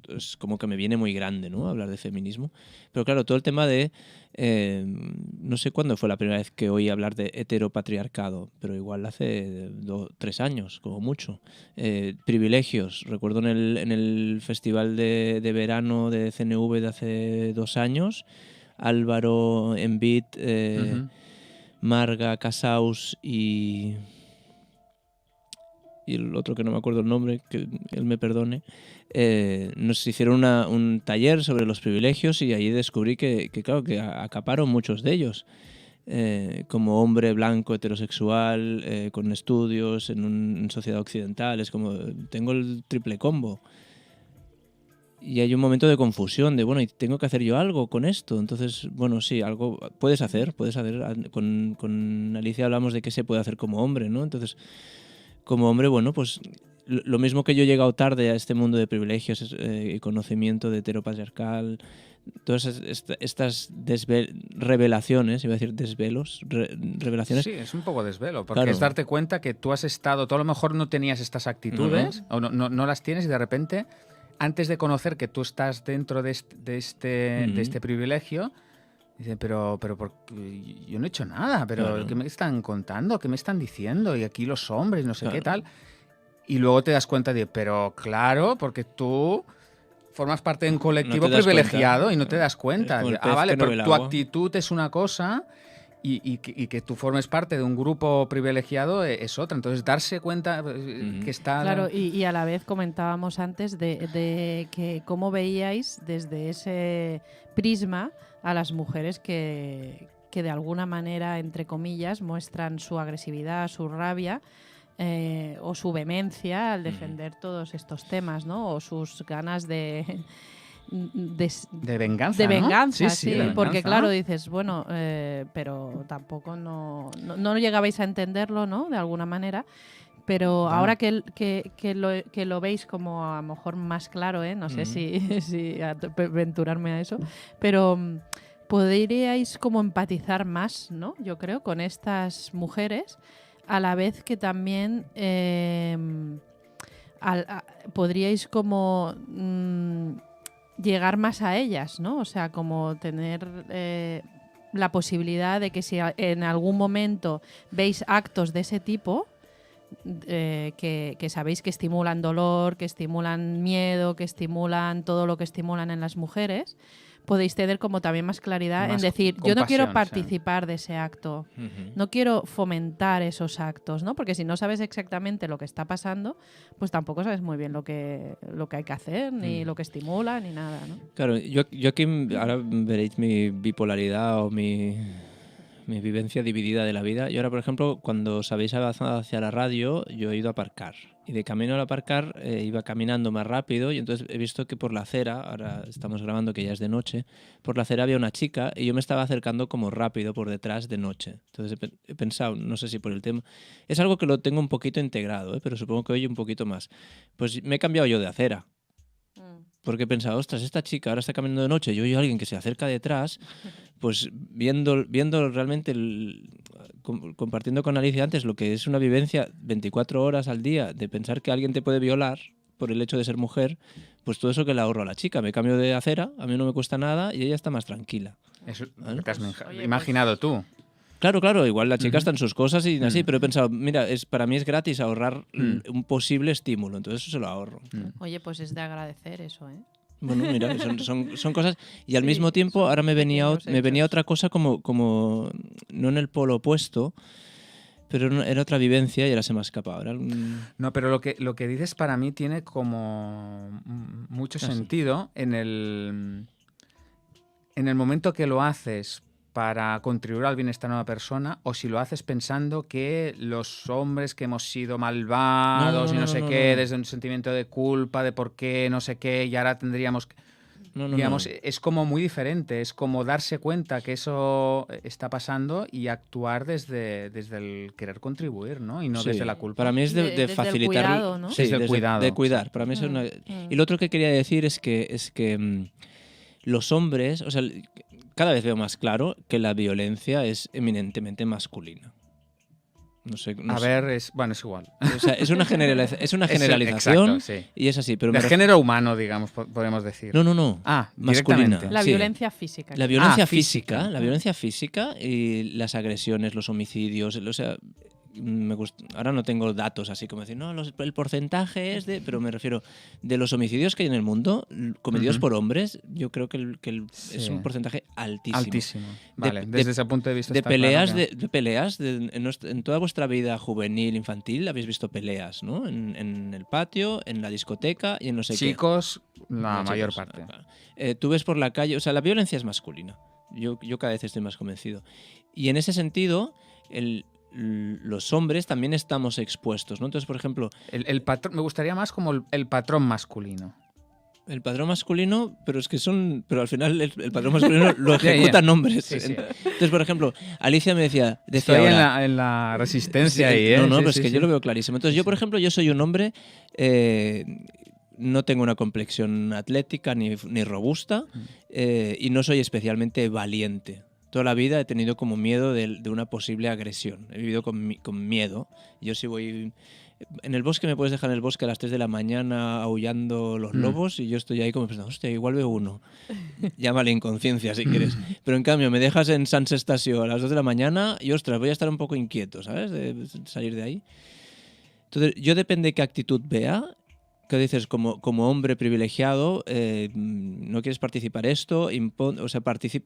Speaker 2: es como que me viene muy grande, ¿no?, hablar de feminismo. Pero claro, todo el tema de... no sé cuándo fue la primera vez que oí hablar de heteropatriarcado, pero igual hace 3 años, como mucho. Privilegios. Recuerdo en el festival de verano de CNV de hace 2 años, Álvaro Envid, Marga Casaus y el otro que no me acuerdo el nombre, que él me perdone, nos hicieron un taller sobre los privilegios, y ahí descubrí que claro, que acaparon muchos de ellos. Como hombre blanco heterosexual, con estudios en sociedad occidental, es como, tengo el triple combo. Y hay un momento de confusión, de bueno, ¿y tengo que hacer yo algo con esto? Entonces, bueno, sí, algo puedes hacer. Con Alicia hablamos de qué se puede hacer como hombre, ¿no? Entonces, como hombre, bueno, pues lo mismo que yo he llegado tarde a este mundo de privilegios y conocimiento de heteropatriarcal, todas estas revelaciones, iba a decir desvelos, revelaciones.
Speaker 1: Sí, es un poco desvelo, porque
Speaker 2: Claro.
Speaker 1: Es darte cuenta que tú has estado, tú a lo mejor no tenías estas actitudes, o no las tienes, y de repente, antes de conocer que tú estás dentro de este privilegio, dicen, pero yo no he hecho nada, pero
Speaker 2: Claro.
Speaker 1: ¿qué me están contando? ¿Qué me están diciendo? Y aquí los hombres, no sé
Speaker 2: Claro.
Speaker 1: qué tal. Y luego te das cuenta de, pero claro, porque tú formas parte de un colectivo
Speaker 2: No te das
Speaker 1: privilegiado
Speaker 2: cuenta.
Speaker 1: y no te das cuenta.
Speaker 2: Es como el pez
Speaker 1: Vale,
Speaker 2: que no
Speaker 1: pero
Speaker 2: ve el
Speaker 1: tu
Speaker 2: agua.
Speaker 1: actitud es una cosa y que tú formes parte de un grupo privilegiado es otra. Entonces, darse cuenta que está...
Speaker 3: Claro, y a la vez comentábamos antes de que cómo veíais desde ese prisma a las mujeres que de alguna manera, entre comillas, muestran su agresividad, su rabia o su vehemencia al defender todos estos temas, ¿no? O sus ganas de
Speaker 1: venganza,
Speaker 3: de
Speaker 1: ¿no?
Speaker 3: venganza, sí,
Speaker 1: de venganza.
Speaker 3: porque claro, dices, bueno, pero tampoco no llegabais a entenderlo, ¿no? De alguna manera. Pero
Speaker 1: Bueno.
Speaker 3: ahora que lo veis como a lo mejor más claro, no sé si aventurarme a eso, pero podríais como empatizar más, ¿no? Yo creo, con estas mujeres, a la vez que también podríais como llegar más a ellas, ¿no? O sea, como tener la posibilidad de que si en algún momento veis actos de ese tipo, que sabéis que estimulan dolor, que estimulan miedo, que estimulan todo lo que estimulan en las mujeres, podéis tener como también más claridad
Speaker 1: Más
Speaker 3: en decir, yo no quiero
Speaker 1: compasión,
Speaker 3: participar de ese acto, no quiero fomentar esos actos, ¿no? Porque si no sabes exactamente lo que está pasando, pues tampoco sabes muy bien lo que hay que hacer, ni lo que estimula, ni nada, ¿no?
Speaker 2: Claro, yo aquí ahora veréis mi bipolaridad o mi vivencia dividida de la vida. Yo ahora, por ejemplo, cuando os habéis avanzado hacia la radio, yo he ido a aparcar. Y de camino al aparcar iba caminando más rápido, y entonces he visto que por la acera, ahora estamos grabando que ya es de noche, por la acera había una chica y yo me estaba acercando como rápido por detrás de noche. Entonces he pensado, no sé si por el tema... Es algo que lo tengo un poquito integrado, pero supongo que hoy un poquito más. Pues me he cambiado yo de acera. Porque he pensado, ostras, esta chica ahora está caminando de noche, yo oigo a alguien que se acerca detrás, pues viendo realmente, compartiendo con Alicia antes lo que es una vivencia 24 horas al día, de pensar que alguien te puede violar por el hecho de ser mujer, pues todo eso que le ahorro a la chica. Me cambio de acera, a mí no me cuesta nada y ella está más tranquila.
Speaker 1: Eso
Speaker 2: ¿Vale?
Speaker 1: te has
Speaker 3: Oye,
Speaker 1: imaginado tú.
Speaker 2: Claro, igual la chica está en sus cosas y así, pero he pensado, mira, para mí es gratis ahorrar un posible estímulo, entonces eso se lo ahorro.
Speaker 3: Oye, pues es de agradecer eso, ¿eh?
Speaker 2: Bueno, mira, son cosas. Y al
Speaker 3: Sí,
Speaker 2: mismo tiempo,
Speaker 3: son
Speaker 2: ahora me venía
Speaker 3: pequeños
Speaker 2: otra cosa como no en el polo opuesto, pero era otra vivencia y ahora se me ha escapado. Ahora,
Speaker 1: No, pero lo que dices para mí tiene como mucho sentido en el momento que lo haces para contribuir al bienestar de una persona, o si lo haces pensando que los hombres que hemos sido malvados y no sé qué, desde un sentimiento de culpa, de por qué, no sé qué, y ahora tendríamos que... Digamos, es como muy diferente, es como darse cuenta que eso está pasando y actuar desde el querer contribuir, ¿no? Y no
Speaker 2: Sí,
Speaker 1: desde la culpa.
Speaker 2: para mí es de
Speaker 3: Desde el
Speaker 2: facilitar...
Speaker 3: cuidado, ¿no?
Speaker 2: Sí,
Speaker 1: Desde el cuidado,
Speaker 2: de cuidar. Para mí es una... Y lo otro que quería decir es que los hombres... O sea, cada vez veo más claro que la violencia es eminentemente masculina. No sé.
Speaker 1: A ver, es igual.
Speaker 2: O sea, es una generalización
Speaker 1: exacto, sí.
Speaker 2: y es así. Pero
Speaker 1: De género humano, digamos, podemos decir.
Speaker 2: No.
Speaker 1: Ah,
Speaker 2: masculina.
Speaker 1: directamente.
Speaker 3: La
Speaker 2: Sí.
Speaker 3: violencia física.
Speaker 2: La violencia
Speaker 1: física.
Speaker 2: física, la violencia física y las agresiones, los homicidios, o sea, ahora no tengo datos así como decir, no, el porcentaje es de, pero me refiero de los homicidios que hay en el mundo cometidos por hombres, yo creo que es un porcentaje altísimo.
Speaker 1: Altísimo. Vale, desde ese punto de vista
Speaker 2: De
Speaker 1: está
Speaker 2: peleas,
Speaker 1: claro que...
Speaker 2: de peleas, en toda vuestra vida juvenil, infantil, habéis visto peleas, ¿no? En el patio, en la discoteca y en no sé qué.
Speaker 1: Chicos, la
Speaker 2: No,
Speaker 1: mayor
Speaker 2: chicos,
Speaker 1: parte.
Speaker 2: claro. Tú ves por la calle, o sea, la violencia es masculina. Yo cada vez estoy más convencido. Y en ese sentido, los hombres también estamos expuestos, ¿no? Entonces, por ejemplo...
Speaker 1: El patrón, me gustaría más como el patrón masculino.
Speaker 2: El patrón masculino, pero es que pero al final el patrón masculino lo ejecutan hombres.
Speaker 1: Sí, sí.
Speaker 2: Entonces, por ejemplo, Alicia decía
Speaker 1: Estoy
Speaker 2: ahora,
Speaker 1: en la resistencia
Speaker 2: sí,
Speaker 1: ahí, ¿eh?
Speaker 2: No,
Speaker 1: Sí,
Speaker 2: pero
Speaker 1: sí,
Speaker 2: es que
Speaker 1: sí.
Speaker 2: yo lo veo clarísimo. Entonces, yo, por ejemplo, yo soy un hombre, no tengo una complexión atlética ni robusta y no soy especialmente valiente. Toda la vida he tenido como miedo de una posible agresión. He vivido con miedo. Yo si voy... En el bosque me puedes dejar en el bosque a las 3 de la mañana aullando los lobos y yo estoy ahí como pensando, hostia, igual veo uno. Llámale inconsciencia si quieres. Pero en cambio me dejas en Sans Estació a las 2 de la mañana y ostras, voy a estar un poco inquieto, ¿sabes? De salir de ahí. Entonces yo depende de qué actitud vea, que dices como hombre privilegiado, no quieres participar esto, o sea,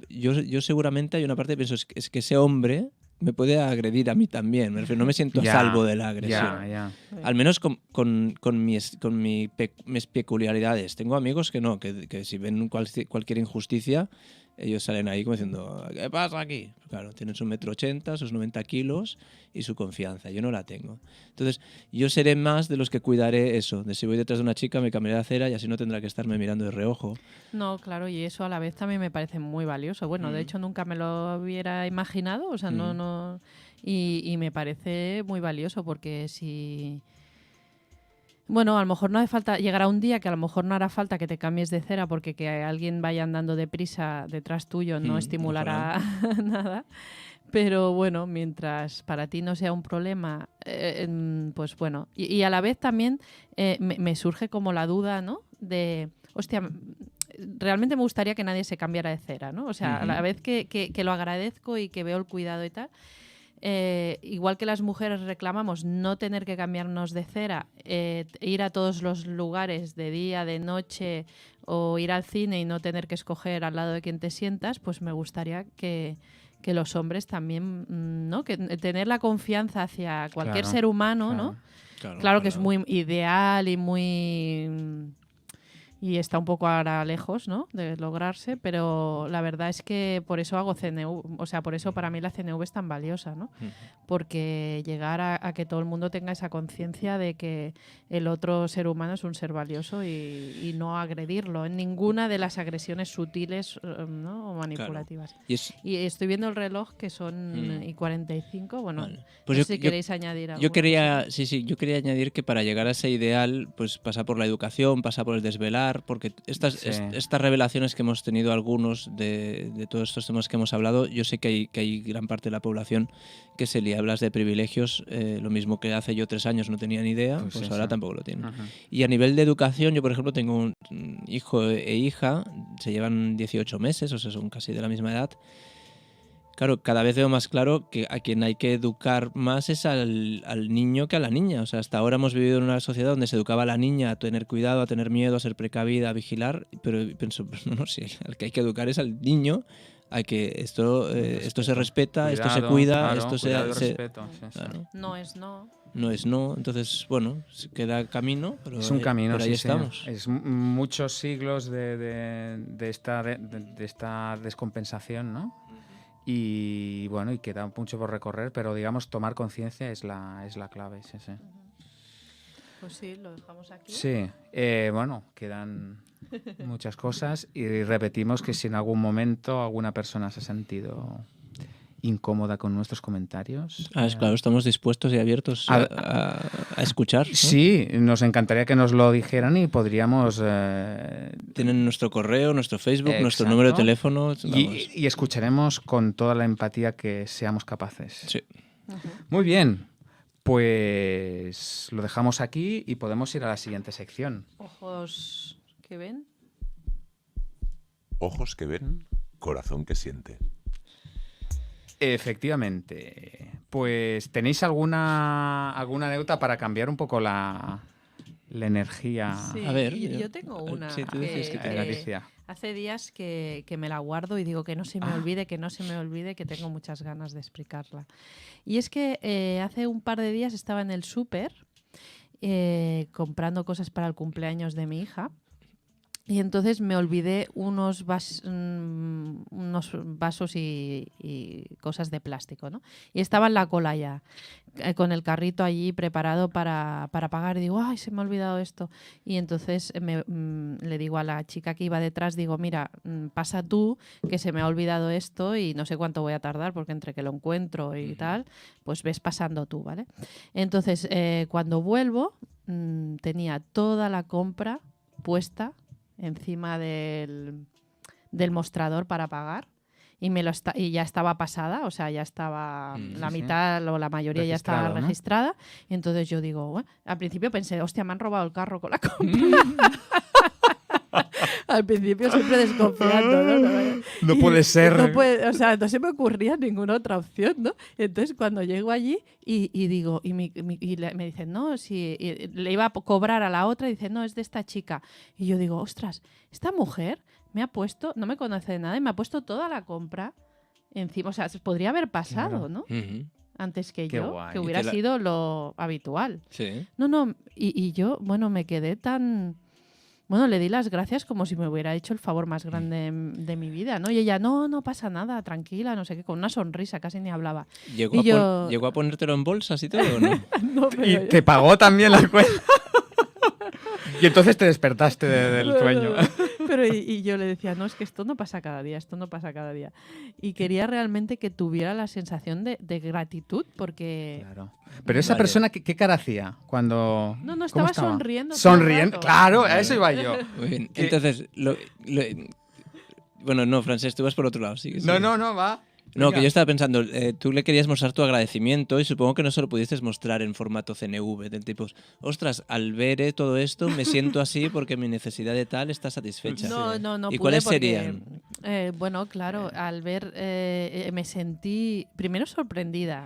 Speaker 2: yo seguramente hay una parte que pienso, es que ese hombre me puede agredir a mí también. Me refiero, no me siento a salvo de la agresión.
Speaker 1: Ya.
Speaker 2: Al menos con mis peculiaridades. Tengo amigos que no, que si ven cualquier injusticia, ellos salen ahí como diciendo, ¿qué pasa aquí? Claro, tienen su 1,80 m, sus 90 kilos y su confianza. Yo no la tengo. Entonces, yo seré más de los que cuidaré eso. De si voy detrás de una chica, me cambiaré de acera y así no tendrá que estarme mirando de reojo.
Speaker 3: No, claro, y eso a la vez también me parece muy valioso. Bueno, de hecho nunca me lo hubiera imaginado, o sea, no y me parece muy valioso porque si... Bueno, a lo mejor no hace falta, llegará un día que a lo mejor no hará falta que te cambies de cera porque que alguien vaya andando deprisa detrás tuyo no estimulará nada. Pero bueno, mientras para ti no sea un problema, pues bueno. Y a la vez también me surge como la duda, ¿no? De, hostia, realmente me gustaría que nadie se cambiara de cera, ¿no? O sea, a la vez que lo agradezco y que veo el cuidado y tal, igual que las mujeres reclamamos no tener que cambiarnos de cera, ir a todos los lugares de día, de noche o ir al cine y no tener que escoger al lado de quien te sientas, pues me gustaría que los hombres también, ¿no? Que tener la confianza hacia cualquier ser humano, ¿no? Claro que es muy ideal y muy... Y está un poco ahora lejos, ¿no?, de lograrse, pero la verdad es que por eso hago CNV, o sea, por eso para mí la CNV es tan valiosa, ¿no? Porque llegar a que todo el mundo tenga esa conciencia de que el otro ser humano es un ser valioso y no agredirlo en ninguna de las agresiones sutiles, ¿no?, o manipulativas. Claro. Y estoy viendo el reloj que son y 45, bueno, vale. Pues no sé si queréis añadir algo.
Speaker 2: Yo quería añadir que para llegar a ese ideal, pues pasa por la educación, pasa por el desvelar, educar, porque estas revelaciones que hemos tenido algunos de todos estos temas que hemos hablado, yo sé que hay gran parte de la población que se le hablas de privilegios, lo mismo que hace yo 3 años no tenía ni idea, pues ahora tampoco lo tienen.
Speaker 1: Ajá.
Speaker 2: Y a nivel de educación, yo por ejemplo tengo un hijo e hija, se llevan 18 meses, o sea, son casi de la misma edad. Claro, cada vez veo más claro que a quien hay que educar más es al niño que a la niña. O sea, hasta ahora hemos vivido en una sociedad donde se educaba a la niña a tener cuidado, a tener miedo, a ser precavida, a vigilar, pero pienso, pues no, sí, al que hay que educar es al niño, a que esto se respeta,
Speaker 1: Cuidado,
Speaker 2: esto se cuida,
Speaker 1: claro,
Speaker 2: esto
Speaker 1: cuidado y
Speaker 2: se
Speaker 1: respeto, sí, sí.
Speaker 2: claro,
Speaker 3: No es no.
Speaker 2: no es no. Entonces, bueno, queda camino, pero
Speaker 1: Es un camino,
Speaker 2: pero ahí
Speaker 1: sí,
Speaker 2: estamos.
Speaker 1: Es muchos siglos de esta descompensación, ¿no? Y bueno, y queda mucho por recorrer, pero digamos tomar conciencia es la clave, sí, sí.
Speaker 3: Pues sí, lo dejamos aquí.
Speaker 1: Sí, bueno, quedan muchas cosas y repetimos que si en algún momento alguna persona se ha sentido incómoda con nuestros comentarios.
Speaker 2: Claro, estamos dispuestos y abiertos a escuchar, ¿no?
Speaker 1: Sí, nos encantaría que nos lo dijeran y podríamos...
Speaker 2: Tienen nuestro correo, nuestro Facebook,
Speaker 1: Exacto.
Speaker 2: nuestro número de teléfono.
Speaker 1: Y escucharemos con toda la empatía que seamos capaces.
Speaker 2: Sí.
Speaker 1: Muy bien, pues lo dejamos aquí y podemos ir a la siguiente sección.
Speaker 3: Ojos que ven.
Speaker 4: Ojos que ven, corazón que siente.
Speaker 1: Efectivamente. Pues, ¿tenéis alguna anécdota para cambiar un poco la energía?
Speaker 3: Sí,
Speaker 2: A ver,
Speaker 3: yo tengo una.
Speaker 2: sí, tú decías que
Speaker 3: que
Speaker 1: Alicia.
Speaker 3: hace días que me la guardo y digo que no se me olvide, que no se me olvide, que tengo muchas ganas de explicarla. Y es que hace un par de días estaba en el súper comprando cosas para el cumpleaños de mi hija. Y entonces me olvidé unos vasos y cosas de plástico, ¿no? Y estaba en la cola ya, con el carrito allí preparado para pagar. Y digo, ¡ay, se me ha olvidado esto! Y entonces le digo a la chica que iba detrás, digo, mira, pasa tú, que se me ha olvidado esto y no sé cuánto voy a tardar, porque entre que lo encuentro y tal, pues ves pasando tú, ¿vale? Entonces, cuando vuelvo, tenía toda la compra puesta encima del mostrador para pagar y ya estaba pasada, o sea, ya estaba la mitad o la mayoría ya estaba registrada, ¿no? Y entonces yo digo, bueno, al principio pensé, hostia, me han robado el carro con la compra. Al principio siempre desconfiando, ¿no?
Speaker 1: No puede ser.
Speaker 3: O sea, no se me ocurría ninguna otra opción, ¿no? Entonces, cuando llego allí y digo, me dicen, no, si le iba a cobrar a la otra, y dicen, no, es de esta chica. Y yo digo, ostras, esta mujer me ha puesto, no me conoce de nada, y me ha puesto toda la compra encima. O sea, podría haber pasado, ¿no? Antes que
Speaker 1: Qué
Speaker 3: yo,
Speaker 1: guay.
Speaker 3: que hubiera sido lo habitual.
Speaker 2: Sí.
Speaker 3: No, y yo, bueno, me quedé tan... Bueno, le di las gracias como si me hubiera hecho el favor más grande de mi vida, ¿no? Y ella, no pasa nada, tranquila, no sé qué, con una sonrisa, casi ni hablaba.
Speaker 2: ¿Llegó a ponértelo en bolsas y todo o no?
Speaker 3: No,
Speaker 1: Y te pagó también la cuenta. Y entonces te despertaste del sueño.
Speaker 3: Pero y yo le decía, no, es que esto no pasa cada día, esto no pasa cada día. Y quería realmente que tuviera la sensación de gratitud, porque...
Speaker 1: Claro. Pero esa persona, ¿qué cara hacía cuando...?
Speaker 3: No, estaba sonriendo.
Speaker 1: Sonriendo, claro, a eso iba yo.
Speaker 2: Muy bien. Entonces, bueno, no, Francesc, tú vas por otro lado. Sí,
Speaker 1: No, va.
Speaker 2: No,
Speaker 1: Venga.
Speaker 2: que yo estaba pensando, tú le querías mostrar tu agradecimiento y supongo que no se lo pudiste mostrar en formato CNV, del tipo, ostras, al ver todo esto me siento así porque mi necesidad de tal está satisfecha.
Speaker 3: No.
Speaker 2: ¿Y cuáles serían?
Speaker 3: Bueno, claro, al ver, me sentí primero sorprendida.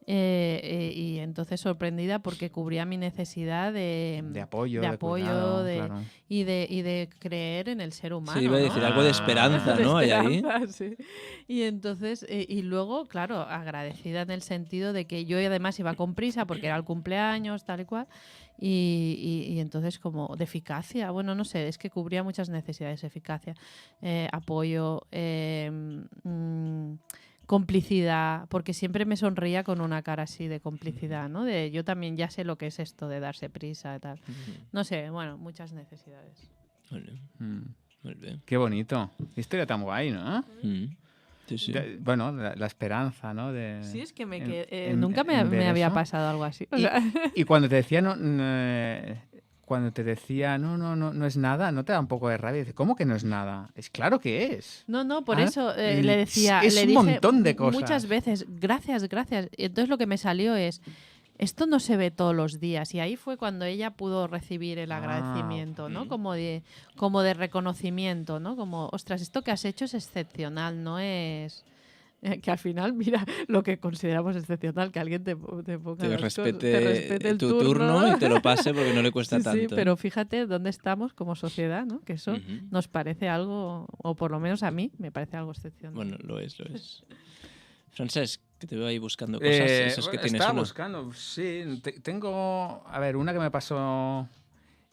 Speaker 3: Y entonces sorprendida porque cubría mi necesidad de apoyo,
Speaker 1: cuidado, claro.
Speaker 3: y de creer en el ser humano.
Speaker 2: Sí, iba a decir algo de esperanza, ¿no? Hay ahí.
Speaker 3: Sí. Y entonces, y luego, claro, agradecida en el sentido de que yo además iba con prisa porque era el cumpleaños, tal y cual, y entonces como de eficacia, bueno, no sé, es que cubría muchas necesidades, eficacia, apoyo, complicidad, porque siempre me sonreía con una cara así de complicidad, ¿no? De yo también ya sé lo que es esto de darse prisa y tal. No sé, bueno, muchas necesidades.
Speaker 2: Muy bien.
Speaker 1: Qué bonito. Historia tan guay, ¿no?
Speaker 2: Sí, sí.
Speaker 1: Bueno, la esperanza, ¿no?
Speaker 3: Sí, es que nunca me había pasado algo así. O sea.
Speaker 1: Y cuando te decía, cuando te decía, no es nada, ¿no te da un poco de rabia? Dice, ¿cómo que no es nada? Es claro que es.
Speaker 3: No, por
Speaker 1: ¿Ah?
Speaker 3: eso le decía...
Speaker 1: Es
Speaker 3: le
Speaker 1: un
Speaker 3: dije
Speaker 1: montón de cosas.
Speaker 3: muchas veces, gracias. Y entonces lo que me salió es, esto no se ve todos los días. Y ahí fue cuando ella pudo recibir el agradecimiento, ¿no? Como de reconocimiento, ¿no? Como, ostras, esto que has hecho es excepcional, no es... Que al final, mira, lo que consideramos excepcional, que alguien te ponga
Speaker 2: Te
Speaker 3: las
Speaker 2: respete,
Speaker 3: cosas, te respete el
Speaker 2: tu turno y te lo pase porque no le cuesta tanto.
Speaker 3: Sí, pero fíjate dónde estamos como sociedad, ¿no? Que eso nos parece algo, o por lo menos a mí, me parece algo excepcional.
Speaker 2: Bueno, lo es. Francesc, que te veo ahí buscando cosas, esos que tienes
Speaker 1: estaba
Speaker 2: una.
Speaker 1: buscando, sí. Tengo, a ver, una que me pasó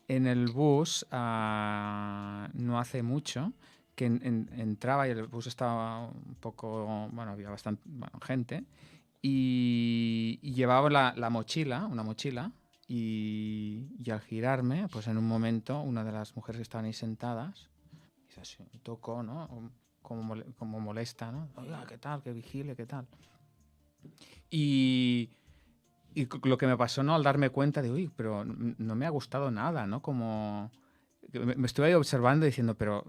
Speaker 1: en el bus no hace mucho, que entraba y el bus estaba un poco, bueno, había bastante gente, y llevaba una mochila, y al girarme, pues en un momento, una de las mujeres que estaban ahí sentadas, tocó, ¿no? Como molesta, ¿no? Oiga, ¿qué tal? Que vigile, ¿qué tal? Y lo que me pasó, ¿no? Al darme cuenta de, uy, pero no me ha gustado nada, ¿no? Como... Me estuve ahí observando diciendo, pero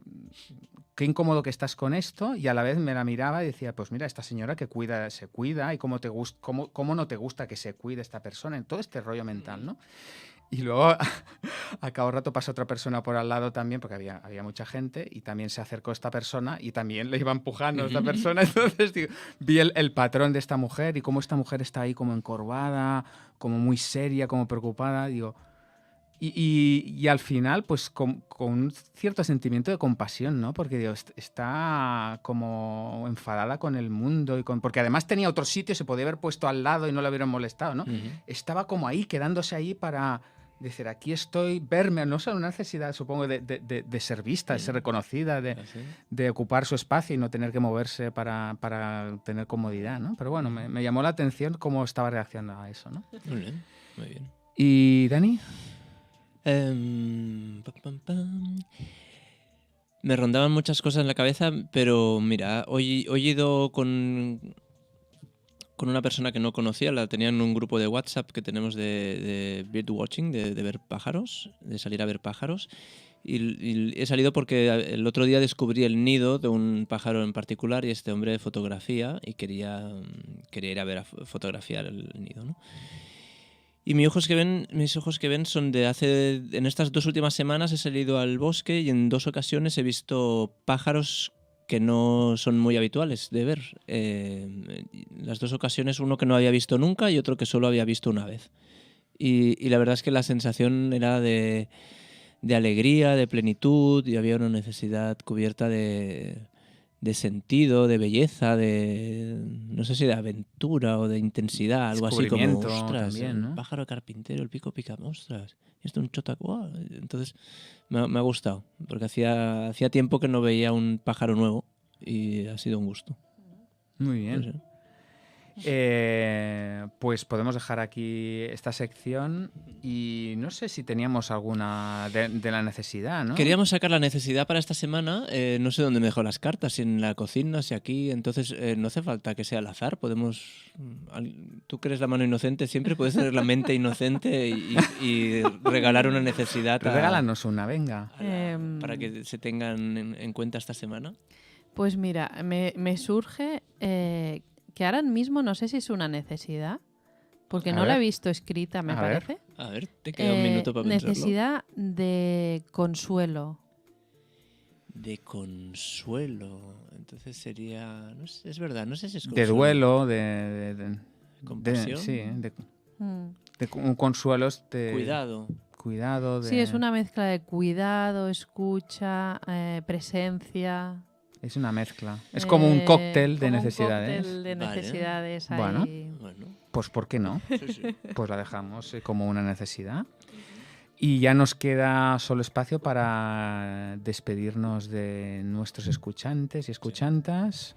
Speaker 1: qué incómodo que estás con esto, y a la vez me la miraba y decía, pues mira, esta señora que se cuida, y cómo no te gusta que se cuide esta persona, en todo este rollo mental, ¿no? Y luego, a cada rato pasa otra persona por al lado también, porque había mucha gente, y también se acercó esta persona y también le iba empujando a esta persona. Entonces vi el patrón de esta mujer y cómo esta mujer está ahí como encorvada, como muy seria, como preocupada. Digo, y al final, pues con un cierto sentimiento de compasión, ¿no? Porque digo, está como enfadada con el mundo, porque además tenía otro sitio, se podía haber puesto al lado y no le hubieran molestado, ¿no? Estaba como ahí, quedándose ahí para... decir, aquí estoy, verme, no solo una necesidad, supongo, de ser vista, de ser reconocida, de ocupar su espacio y no tener que moverse para tener comodidad, ¿no? Pero bueno, me llamó la atención cómo estaba reaccionando a eso, ¿no?
Speaker 2: Muy bien, muy bien.
Speaker 1: ¿Y Dani?
Speaker 2: Me rondaban muchas cosas en la cabeza, pero mira, hoy he ido con una persona que no conocía, la tenía en un grupo de WhatsApp que tenemos de birdwatching, de ver pájaros, de salir a ver pájaros. Y he salido porque el otro día descubrí el nido de un pájaro en particular y este hombre fotografía y quería ir a ver a fotografiar el nido, ¿no? Y mis ojos que ven son de hace... En estas 2 últimas semanas he salido al bosque y en 2 ocasiones he visto pájaros que no son muy habituales de ver. Las 2 ocasiones, uno que no había visto nunca y otro que solo había visto una vez. Y la verdad es que la sensación era de alegría, de plenitud, y había una necesidad cubierta de sentido, de belleza, no sé si de aventura o de intensidad, algo así como, ostras,
Speaker 1: también, ¿no?
Speaker 2: El pájaro carpintero, el pico picamostras, esto es un chotacuá. Entonces me ha gustado, porque hacía tiempo que no veía un pájaro nuevo y ha sido un gusto.
Speaker 1: Muy bien.
Speaker 2: No sé.
Speaker 1: Pues podemos dejar aquí esta sección y no sé si teníamos alguna de la necesidad, ¿no?
Speaker 2: Queríamos sacar la necesidad para esta semana. No sé dónde me dejó las cartas, si en la cocina, si aquí. Entonces no hace falta que sea al azar. Tú que eres la mano inocente, siempre puedes tener la mente inocente y regalar una necesidad.
Speaker 1: Regálanos una, venga.
Speaker 2: Para que se tengan en cuenta esta semana.
Speaker 3: Pues mira, me surge que ahora mismo no sé si es una necesidad, porque no la he visto escrita, me parece.
Speaker 2: A ver, te queda un minuto para pensarlo.
Speaker 3: Necesidad de consuelo.
Speaker 2: De consuelo. Entonces sería... No sé, es verdad, no sé si es consuelo.
Speaker 1: De duelo, de
Speaker 2: compasión.
Speaker 1: Sí, un consuelo. Cuidado.
Speaker 3: Sí, es una mezcla de cuidado, escucha, presencia...
Speaker 1: Es una mezcla. Es como un cóctel de necesidades.
Speaker 3: Un cóctel de necesidades ahí.
Speaker 1: Bueno, pues ¿por qué no?
Speaker 2: Sí.
Speaker 1: Pues la dejamos como una necesidad. Y ya nos queda solo espacio para despedirnos de nuestros escuchantes y escuchantas.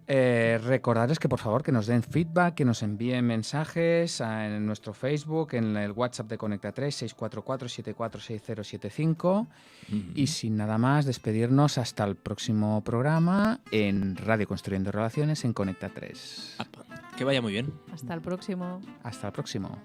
Speaker 1: Recordarles que por favor que nos den feedback, que nos envíen mensajes en nuestro Facebook, en el WhatsApp de Conecta 3, 644 746075. Y sin nada más, despedirnos hasta el próximo programa en Radio Construyendo Relaciones en Conecta 3.
Speaker 2: Que vaya muy bien.
Speaker 3: Hasta el próximo.
Speaker 1: Hasta el próximo.